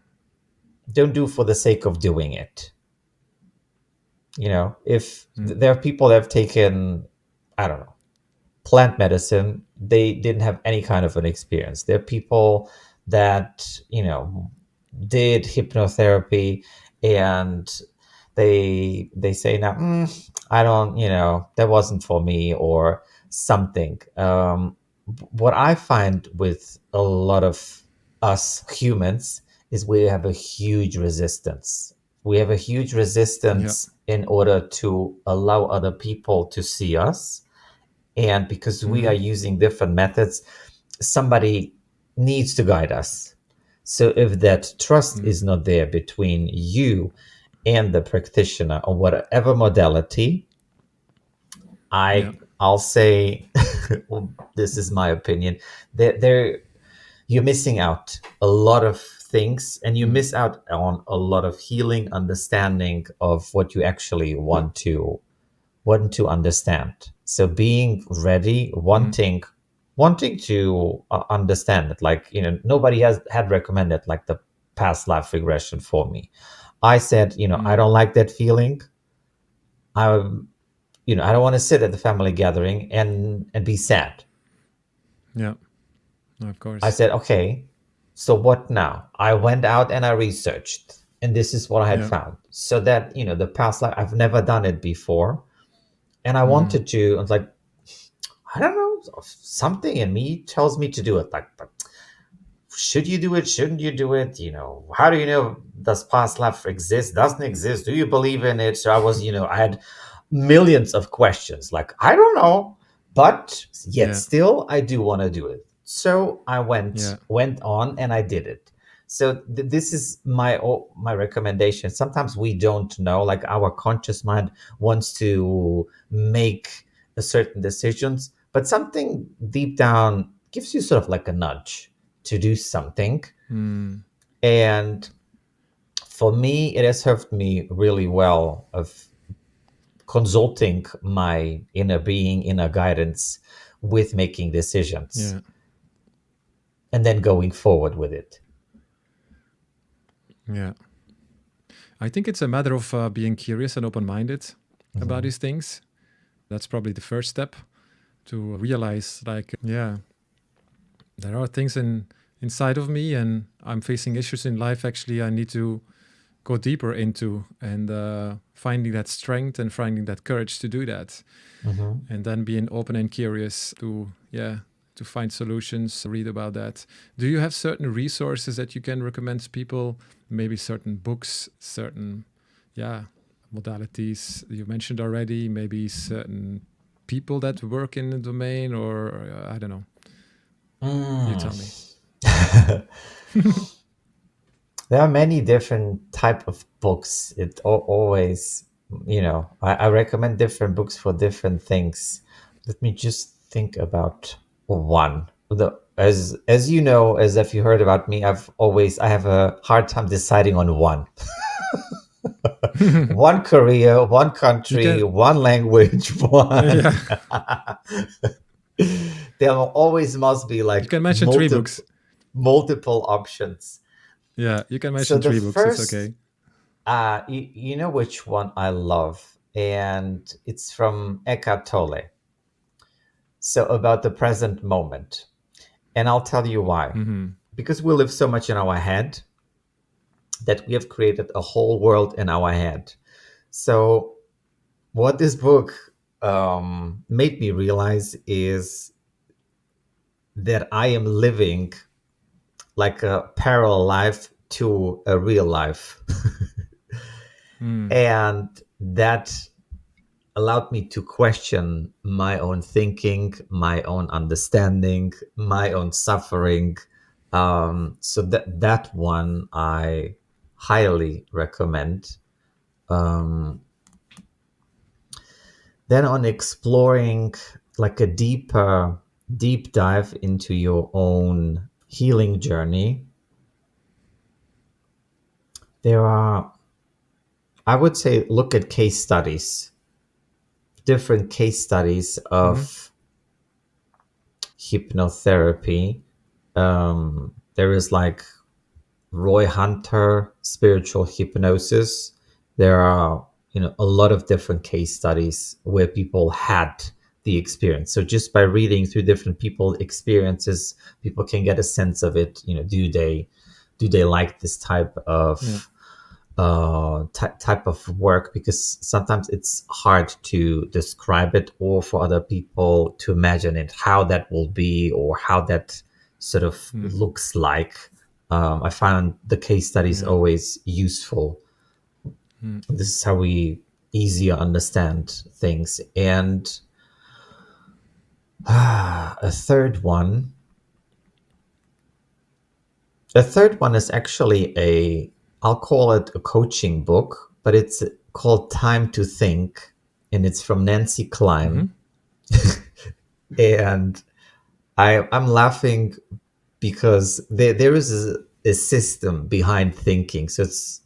don't do for the sake of doing it. If mm, there are people that have taken, I don't know, plant medicine, they didn't have any kind of an experience. There are people that, did hypnotherapy and they say now, I don't, that wasn't for me or something. what I find with a lot of us humans is we have a huge resistance. We have a huge Yeah. resistance in order to allow other people to see us. And because we are Mm-hmm. using different methods, somebody needs to guide us. So if that trust Mm. is not there between you and the practitioner or whatever modality, Yeah. I'll say, well, this is my opinion. There you're missing out a lot of things, and you Mm. miss out on a lot of healing understanding of what you actually want to understand. So being ready, Mm. wanting to understand it, like, nobody has had recommended like the past life regression for me. I said, I Mm. don't like that feeling. I I don't want to sit at the family gathering and be sad. Yeah. Of I course. said, okay, so what now? I went out and I researched, and this is what I had Yeah. found. So that, the past life, I've never done it before. And I Mm. wanted to, I was like, I don't know, something in me tells me to do it. Like, but should you do it? Shouldn't you do it? How do you know, does past life exist? Doesn't exist? Do you believe in it? So I was, I had millions of questions. Like, I don't know, but yet Yeah. still I do want to do it. So I went Yeah. went on and I did it. So this is my recommendation. Sometimes we don't know, like our conscious mind wants to make a certain decisions, but something deep down gives you sort of like a nudge to do something. Mm. And for me, it has served me really well of consulting my inner being, inner guidance with making decisions Yeah. and then going forward with it. Yeah. I think it's a matter of being curious and open minded about Mhm. these things. That's probably the first step to realize, like, yeah, there are things inside of me, and I'm facing issues in life. Actually, I need to go deeper into, and finding that strength and finding that courage to do that, Mhm. and then being open and curious to, yeah, to find solutions, read about that. Do you have certain resources that you can recommend to people? Maybe certain books, certain, yeah, modalities you mentioned already, maybe certain people that work in the domain, or I don't know. You Mm. tell me. There are many different type of books. It always, I recommend different books for different things. Let me just think about one. As you know, as if you heard about me, I have a hard time deciding on one. One career, one You country, can, one language, one. yeah, There always must be you like can mention three books. multiple options. Yeah, you can So mention the three books. It's first, okay. you know which one I love, and it's from Eckhart Tolle. So about the present moment, and I'll tell you why. Hmm. Because we live so much in our head that we have created a whole world in our head. So what this book made me realize is that I am living like a parallel life to a real life. Mm. And that allowed me to question my own thinking, my own understanding, my own suffering. So that one I highly recommend. Um, then on exploring like a deep dive into your own healing journey, there are, I would say, look at case studies, different case studies Hmm. of hypnotherapy. There is like Roy Hunter, spiritual hypnosis. There are, a lot of different case studies where people had the experience. So just by reading through different people experiences, people can get a sense of it. Do they like this type Yeah. type of work, because sometimes it's hard to describe it or for other people to imagine it, how that will be or how that sort of Mm. looks like. I find the case studies Yeah. always useful. Mm. This is how we easier understand things. And a third one, a third one is actually I'll call it a coaching book, but it's called Time to Think, and it's from Nancy Mm-hmm. Klein. And I'm laughing because there is a system behind thinking. So it's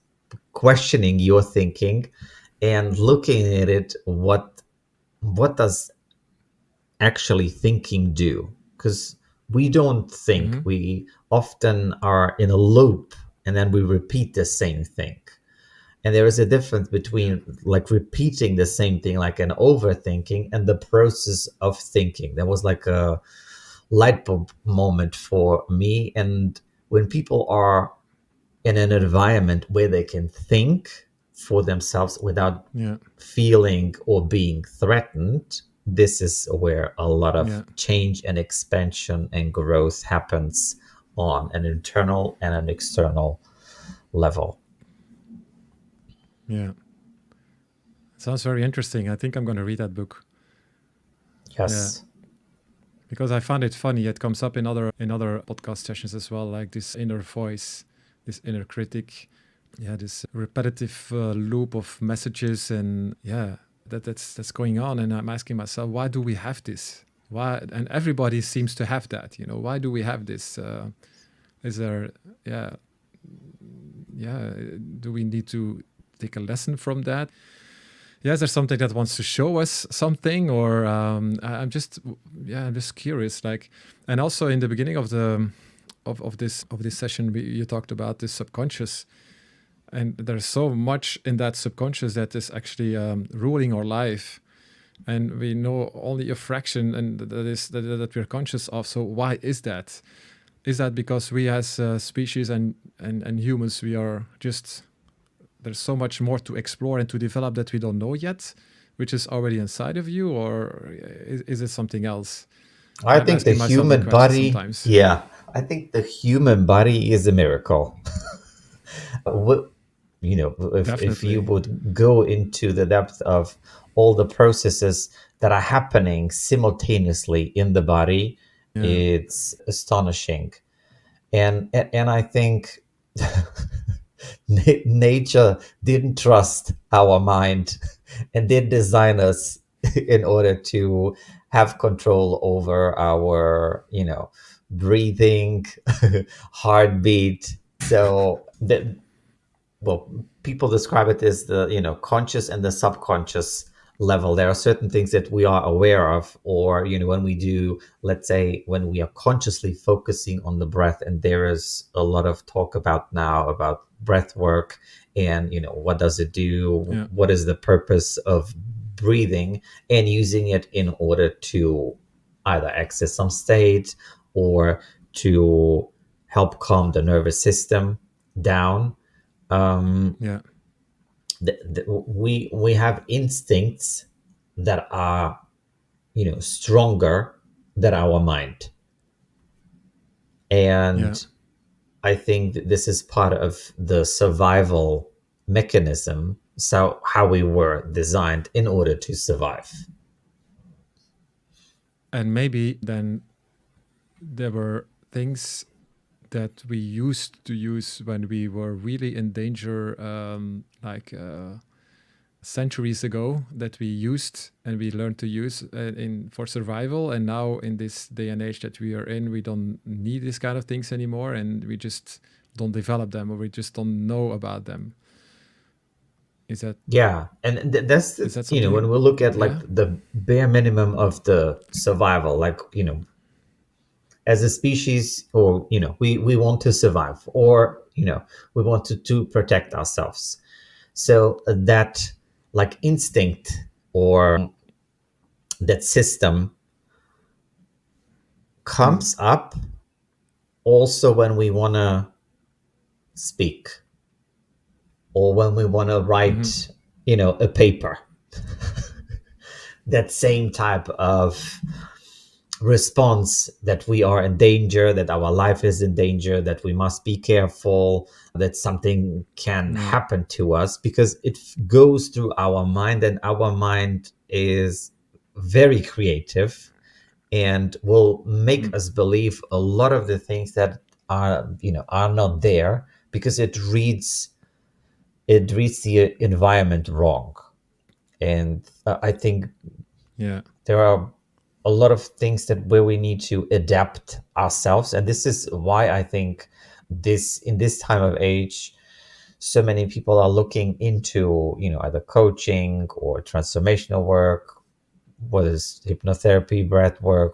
questioning your thinking and looking at it. What does actually thinking do? Because we don't think. Mm-hmm. We often are in a loop and then we repeat the same thing. And there is a difference Yeah. between like repeating the same thing, like an overthinking, and the process of thinking. There was like a light bulb moment for me. And when people are in an environment where they can think for themselves without Yeah. feeling or being threatened, this is where a lot of Yeah. change and expansion and growth happens on an internal and an external level. Yeah. Sounds very interesting. I think I'm going to read that book. Yeah. Yes. Because I found it funny. It comes up in other podcast sessions as well, like this inner voice, this inner critic. Yeah, this repetitive loop of messages, and yeah, that's going on. And I'm asking myself, why do we have this? Why? And everybody seems to have that. You know, why do we have this? Is there? Yeah, yeah. Do we need to take a lesson from that? Yeah, is there something that wants to show us something, or I'm just, yeah, I'm just curious. Like, and also in the beginning of the of this session, you talked about this subconscious, and there's so much in that subconscious that is actually ruling our life, and we know only a fraction, and that we're conscious of. So why is that? Is that because we as species and humans, we are just, there's so much more to explore and to develop that we don't know yet, which is already inside of you, or is it something else? I I'm think the asking myself that human question body, sometimes. yeah, I think the human body is a miracle. What, if you Definitely. would go into the depth of all the processes that are happening simultaneously in the body, Yeah. it's astonishing. And I think nature didn't trust our mind and did design us in order to have control over our, breathing, heartbeat. So that, well, people describe it as the, conscious and the subconscious level. There are certain things that we are aware of, or, when we do, let's say, when we are consciously focusing on the breath. And there is a lot of talk about now about breath work, and, what does it do, Yeah. what is the purpose of breathing, and using it in order to either access some state or to help calm the nervous system down. um, Yeah. we have instincts that are, stronger than our mind. Yeah. And I think that this is part of the survival mechanism, so how we were designed in order to survive. And maybe then there were things that we used to use when we were really in danger, like centuries ago, that we used and we learned to use in for survival. And now in this day and age that we are in, we don't need these kind of things anymore, and we just don't develop them, or we just don't know about them. Is that Yeah, and that's is that when something? we look at like Yeah. the bare minimum of the survival, like, as a species, or, we want to survive, or, we want to protect ourselves. So that, like, instinct, or that system Mm. comes up also when we want to speak. or when we want to Mm-hmm. write, a paper. That same type of response, that we are in danger, that our life is in danger, that we must be careful, that something can Yeah. happen to us, because it goes through our mind, and our mind is very creative and will make Mm. us believe a lot of the things that are not there, because it reads the environment wrong. And I think Yeah. there are a lot of things that where we need to adapt ourselves, and this is why I think this in this time of age, so many people are looking into either coaching or transformational work, what is hypnotherapy, breath work,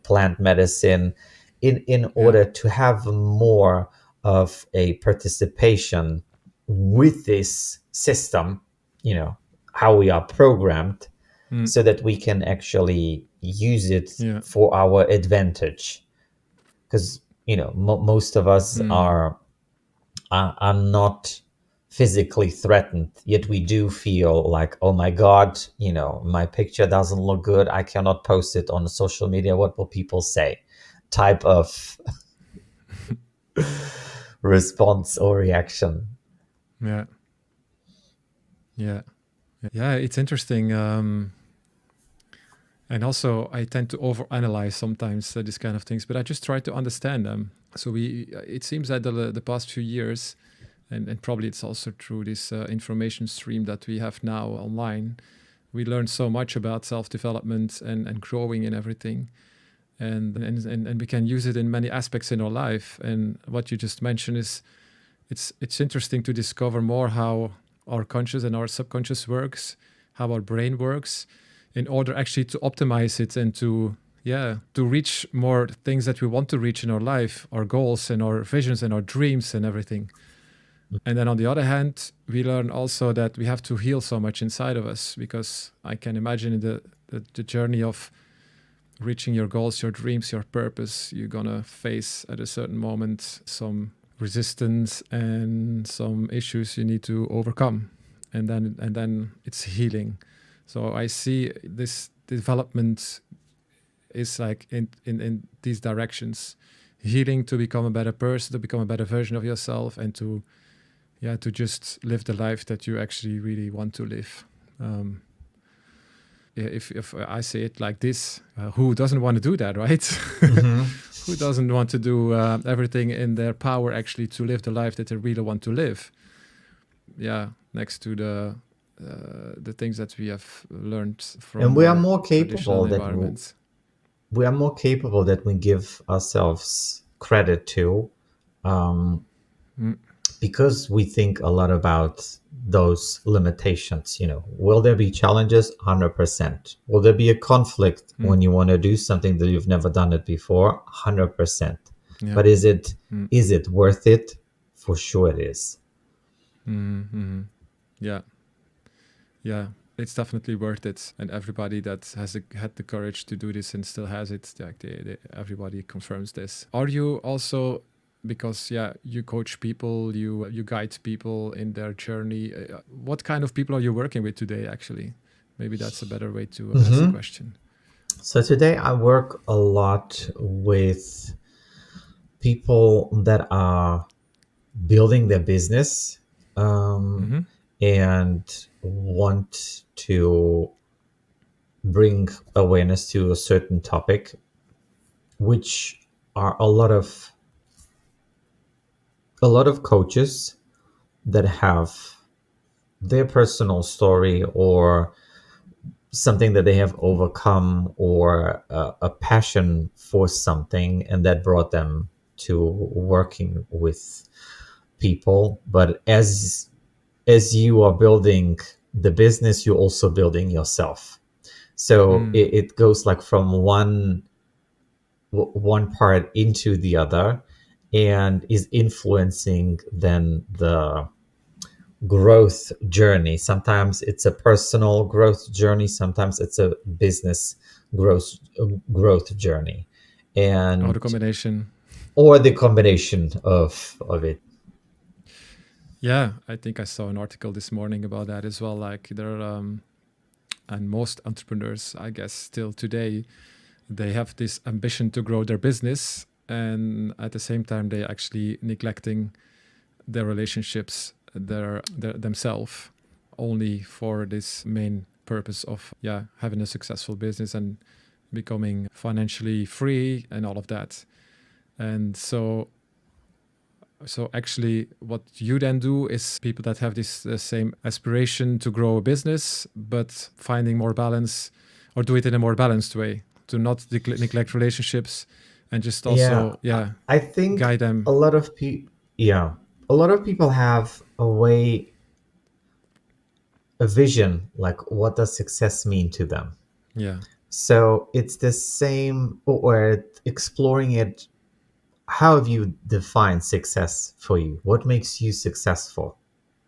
plant medicine, in Yeah. order to have more of a participation with this system, how we are programmed, Mm. so that we can actually use it Yeah. for our advantage. Because most of us Mm. are not physically threatened, yet we do feel like, oh my god, my picture doesn't look good, I cannot post it on social media, what will people say, type of response or reaction. Yeah. Yeah. Yeah. It's interesting. And also, I tend to overanalyze sometimes these kind of things, but I just try to understand them. So it seems that the past few years, and probably it's also through this information stream that we have now online, we learned so much about self-development and growing and everything. And we can use it in many aspects in our life. And what you just mentioned is it's interesting to discover more how our conscious and our subconscious works, how our brain works, in order actually to optimize it and to reach more things that we want to reach in our life, our goals and our visions and our dreams and everything. And then on the other hand, we learn also that we have to heal so much inside of us, because I can imagine in the journey of reaching your goals, your dreams, your purpose, you're gonna face at a certain moment some resistance and some issues you need to overcome, and then it's healing. So I see this development is like in these directions: healing to become a better person, to become a better version of yourself, and to just live the life that you actually really want to live. um, if I say it like this, who doesn't want to do that, right? Hmm. Who doesn't want to do everything in their power actually to live the life that they really want to live? Yeah, next to the things that we have learned And from we are our more traditional capable that environments. we are more capable that we give ourselves credit to, um, Mm, because we think a lot about those limitations. Will there be challenges? 100%. Will there be a conflict mm, when you want to do something that you've never done it before? 100%. yeah. But is it Mm, is it worth it? For sure it is. mm, mm, yeah. Yeah, it's definitely worth it. And everybody that had the courage to do this and still has it, like everybody confirms this. Are you also, because yeah, you coach people, you guide people in their journey. What kind of people are you working with today? Actually, maybe that's a better way to ask the Hmm. question. So today I work a lot with people that are building their business, um, Mm-hmm. and want to bring awareness to a certain topic, which are a lot of coaches that have their personal story, or something that they have overcome, or a passion for something, and that brought them to working with people. But as you are building the business, you're also building yourself. So Mm. it goes like from one part into the other, and is influencing then the growth journey. Sometimes it's a personal growth journey, sometimes it's a business growth growth journey, Or the and combination. or the combination of it. Yeah, I think I saw an article this morning about that as well. Like and most entrepreneurs, I guess, still today, they have this ambition to grow their business, and at the same time, they actually neglecting their relationships, their themselves, only for this main purpose of having a successful business and becoming financially free and all of that. And so actually, what you then do is people that have this same aspiration to grow a business, but finding more balance, or do it in a more balanced way, to not neglect relationships, and just Yeah, also, I think guide them. a lot of people, yeah, a lot of people have a way, a vision, like what does success mean to them. Yeah, So it's the same, or exploring it. How have you defined success for you? What makes you successful?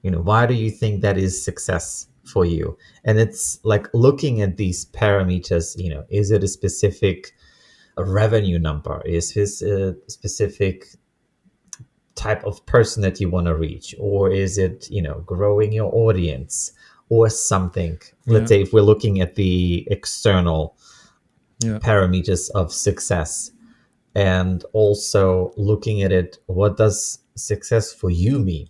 Why do you think that is success for you? And it's like looking at these parameters. Is it a specific revenue number? Is this a specific type of person that you want to reach? Or is it, growing your audience or something? Let's yeah, say if we're looking at the external yeah, parameters of success, and also looking at it, what does success for you mean?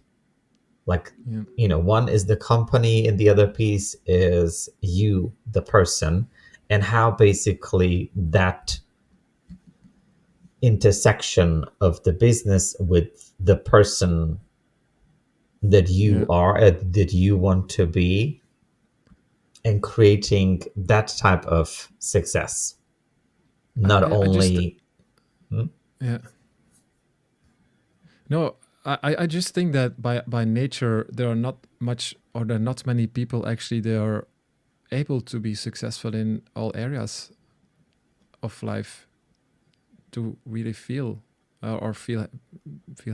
Like, yeah, one is the company and the other piece is you, the person, and how basically that intersection of the business with the person that you yeah. are, that you want to be, and creating that type of success. Not I just only. Hmm? yeah. No, I just think that by nature there are not much, or there are not many people actually they are able to be successful in all areas of life, to really feel or feel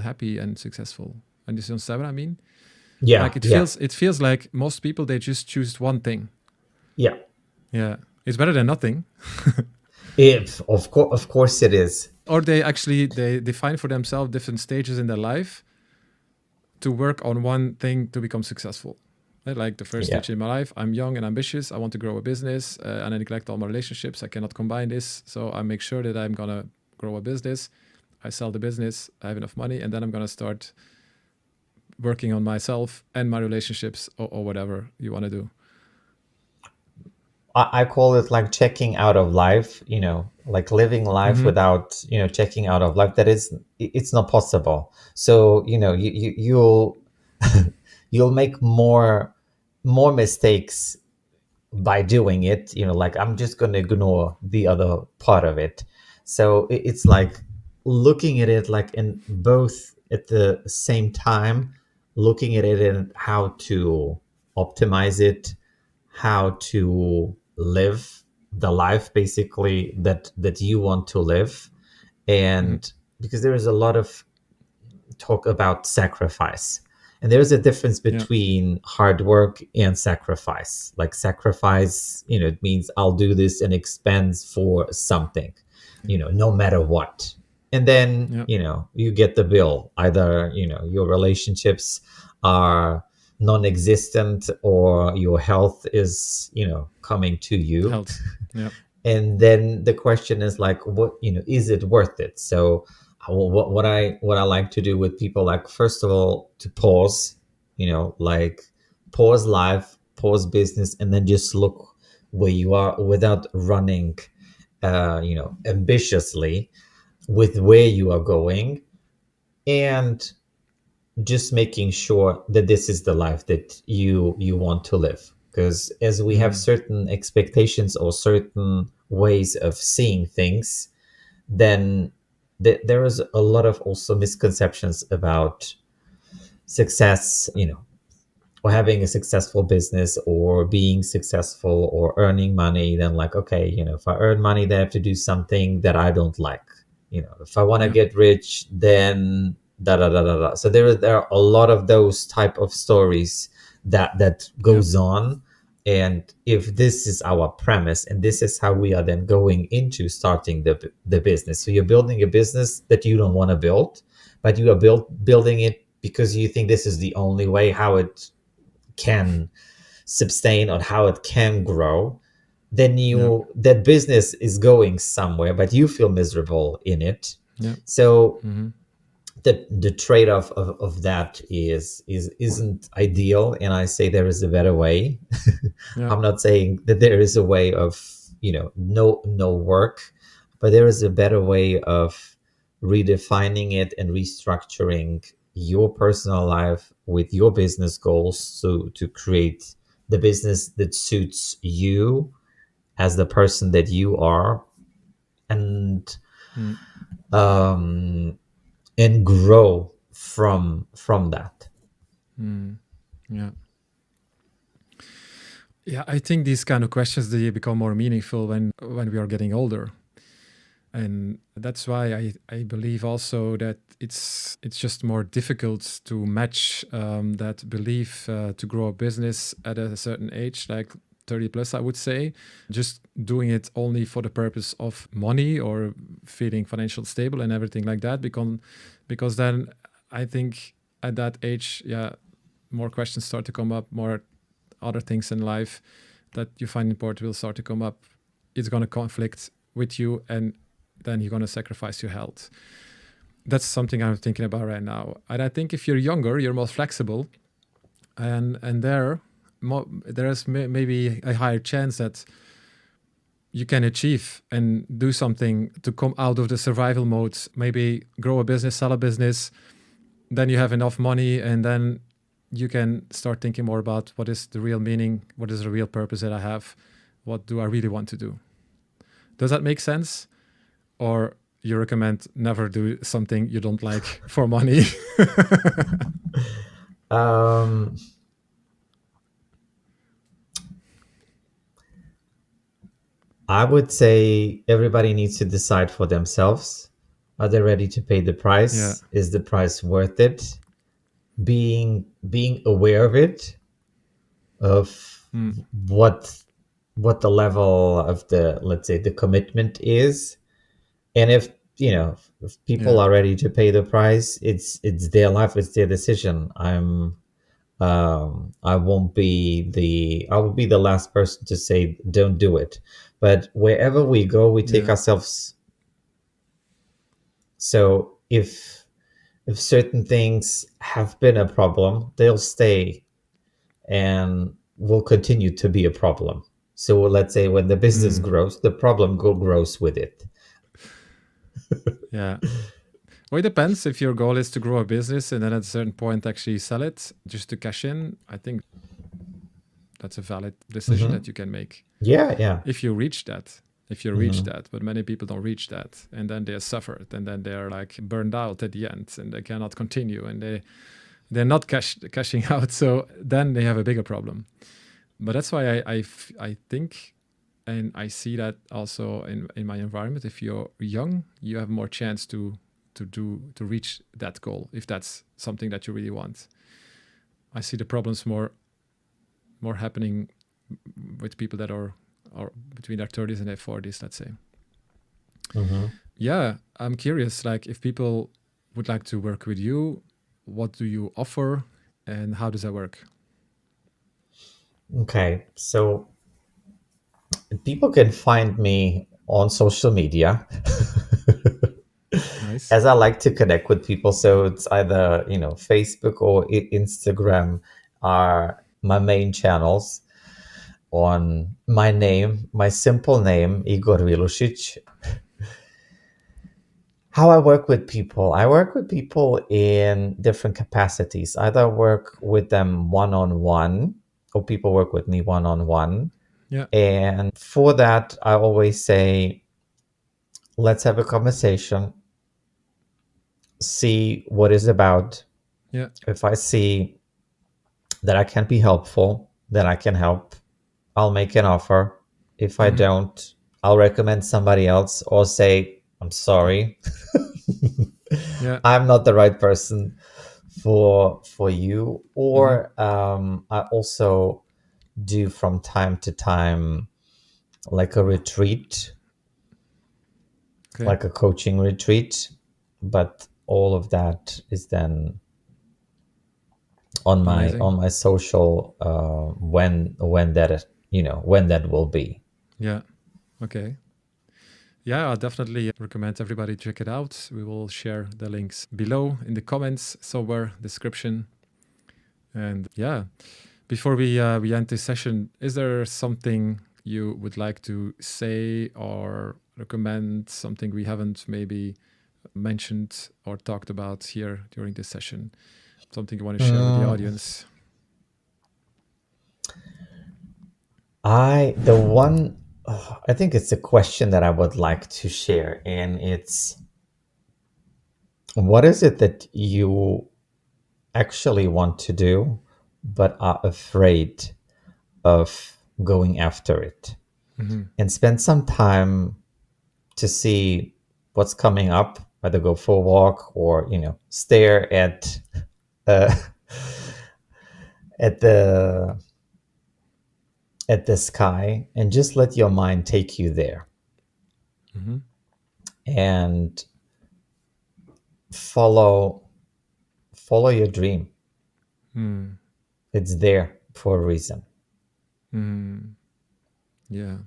happy and successful. And you understand what I mean? Yeah, Like it yeah, feels like most people they just choose one thing. yeah. Yeah, it's better than nothing. If of course it is. Or they actually they define for themselves different stages in their life to work on one thing to become successful. Right? Like the first Yeah. stage in my life, I'm young and ambitious. I want to grow a business, and I neglect all my relationships. I cannot combine this, so I make sure that I'm gonna grow a business. I sell the business. I have enough money, and then I'm gonna start working on myself and my relationships, or whatever you want to do. I call it like checking out of life, like living life Mm-hmm. without, checking out of life. That is, it's not possible. So, you'll you'll make more mistakes by doing it, like I'm just going to ignore the other part of it. So it's like looking at it like in both at the same time, looking at it and how to optimize it, how to live the life basically that you want to live. Mm-hmm. And because there is a lot of talk about sacrifice, and there's a difference Yeah, between hard work and sacrifice. Like sacrifice, it means I'll do this and expense for something, no matter what. And then, yeah, you get the bill. Either, your relationships are non-existent, or your health is, coming to you. health. Yeah, And then the question is like, what, is it worth it? So what I like to do with people, like, first of all, to pause, like pause life, pause business, and then just look where you are without running, ambitiously with where you are going, and just making sure that this is the life that you want to live. Because as we have mm, certain expectations or certain ways of seeing things, then there is a lot of also misconceptions about success, or having a successful business or being successful or earning money. Then, like, okay, if I earn money, then I have to do something that I don't like. If I want to yeah, get rich, then da da da da da. So there are a lot of those type of stories that yeah, goes on. And if this is our premise, and this is how we are then going into starting the business, so you're building a business that you don't want to build, but you are building it because you think this is the only way how it can sustain or how it can grow, then Yeah. that business is going somewhere, but you feel miserable in it. Yeah. So Mm-hmm. the trade-off of that isn't ideal, and I say there is a better way. Yeah. I'm not saying that there is a way of, no work, but there is a better way of redefining it and restructuring your personal life with your business goals, so to create the business that suits you as the person that you are, and Mm. um and grow from that. Mm. Yeah. Yeah, I think these kind of questions they become more meaningful when we are getting older. And that's why I believe also that it's just more difficult to match that belief to grow a business at a certain age, like 30 plus, I would say. Just doing it only for the purpose of money or feeling financial stable and everything like that. Because then I think at that age, yeah, more questions start to come up, more other things in life that you find important will start to come up. It's going to conflict with you, and then you're going to sacrifice your health. That's something I'm thinking about right now. And I think if you're younger, you're more flexible, and there is maybe a higher chance that you can achieve and do something to come out of the survival mode. Maybe grow a business, sell a business, then you have enough money, and then you can start thinking more about what is the real meaning, what is the real purpose that I have, what do I really want to do. Does that make sense? Or you recommend never do something you don't like for money? um I would say everybody needs to decide for themselves. Are they ready to pay the Yeah. price? Is the price worth it? Being aware of it, of Mm. what what the level of the, let's say, the commitment is. And if, if people Yeah. are ready to pay the price, it's their life, it's their decision. I will be the last person to say don't do it. But wherever we go, we take Yeah. ourselves. So if certain things have been a problem, they'll stay and will continue to be a problem. So let's say when the business Mm. grows, the problem grows with it. Yeah. Well, it depends. If your goal is to grow a business and then at a certain point actually sell it just to cash in, I think that's a valid decision Hmm. that you can make. Yeah, yeah. If you reach that, Hmm. but many people don't reach that, and then they suffer it, and then they're like burned out at the end, and they cannot continue, and they're not cashing out. So then they have a bigger problem. But that's why I think, and I see that also in my environment. If you're young, you have more chance to reach that goal if that's something that you really want. I see the problems more happening with people that are between their 30s and their 40s, let's say. Hmm. Yeah, I'm curious, like if people would like to work with you, what do you offer and how does that work? Okay, so people can find me on social media. Nice. As I like to connect with people, so it's either, Facebook or Instagram are my main channels. On my name, my simple name, Igor Vilusic. How I work with people in different capacities. Either I work with them one on one, or people work with me one on one. Yeah. And for that, I always say, let's have a conversation, see what it's about. Yeah. If I see that I can be helpful, then I can help. I'll make an offer. If I Mm-hmm. don't, I'll recommend somebody else or say, I'm sorry, Yeah. I'm not the right person for you. Mm-hmm. Or I also do from time to time like a retreat, Okay. like a coaching retreat. But all of that is then Amazing. on my social when that when that will be. Yeah. Okay. Yeah, I definitely recommend everybody check it out. We will share the links below in the comments, somewhere description. And yeah, before we end this session, is there something you would like to say or recommend? Something we haven't maybe mentioned or talked about here during this session? Something you want to share with the Mm, audience? I the one I think it's a question that I would like to share, and it's what is it that you actually want to do but are afraid of going after it, Hmm. and spend some time to see what's coming up, either go for a walk or stare uh, at the sky, and just let your mind take you there Hmm. and follow your dream. Mm. It's there for a reason. Mm. Yeah.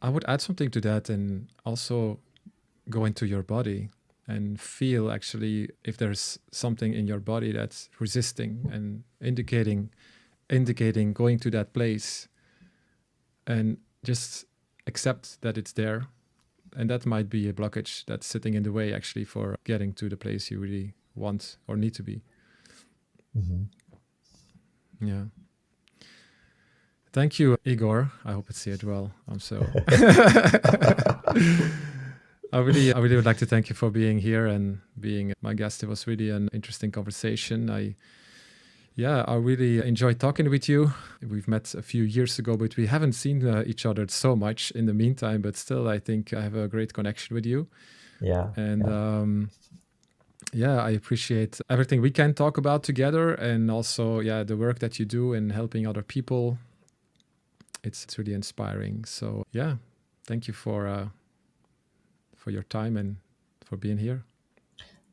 I would add something to that and also go into your body and feel actually if there's something in your body that's resisting and indicating going to that place, and just accept that it's there, and that might be a blockage that's sitting in the way actually for getting to the place you really want or need to be. Mhm. Yeah. Thank you, Igor. I hope it's said well. I'm so I really would like to thank you for being here and being my guest. It was really an interesting conversation. I really enjoyed talking with you. We've met a few years ago, but we haven't seen each other so much in the meantime. But still, I think I have a great connection with you. Yeah, And yeah. yeah, I appreciate everything we can talk about together, and also, yeah, the work that you do in helping other people. It's really inspiring. So yeah, thank you for your time and for being here.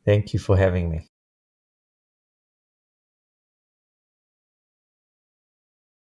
Thank you for having me.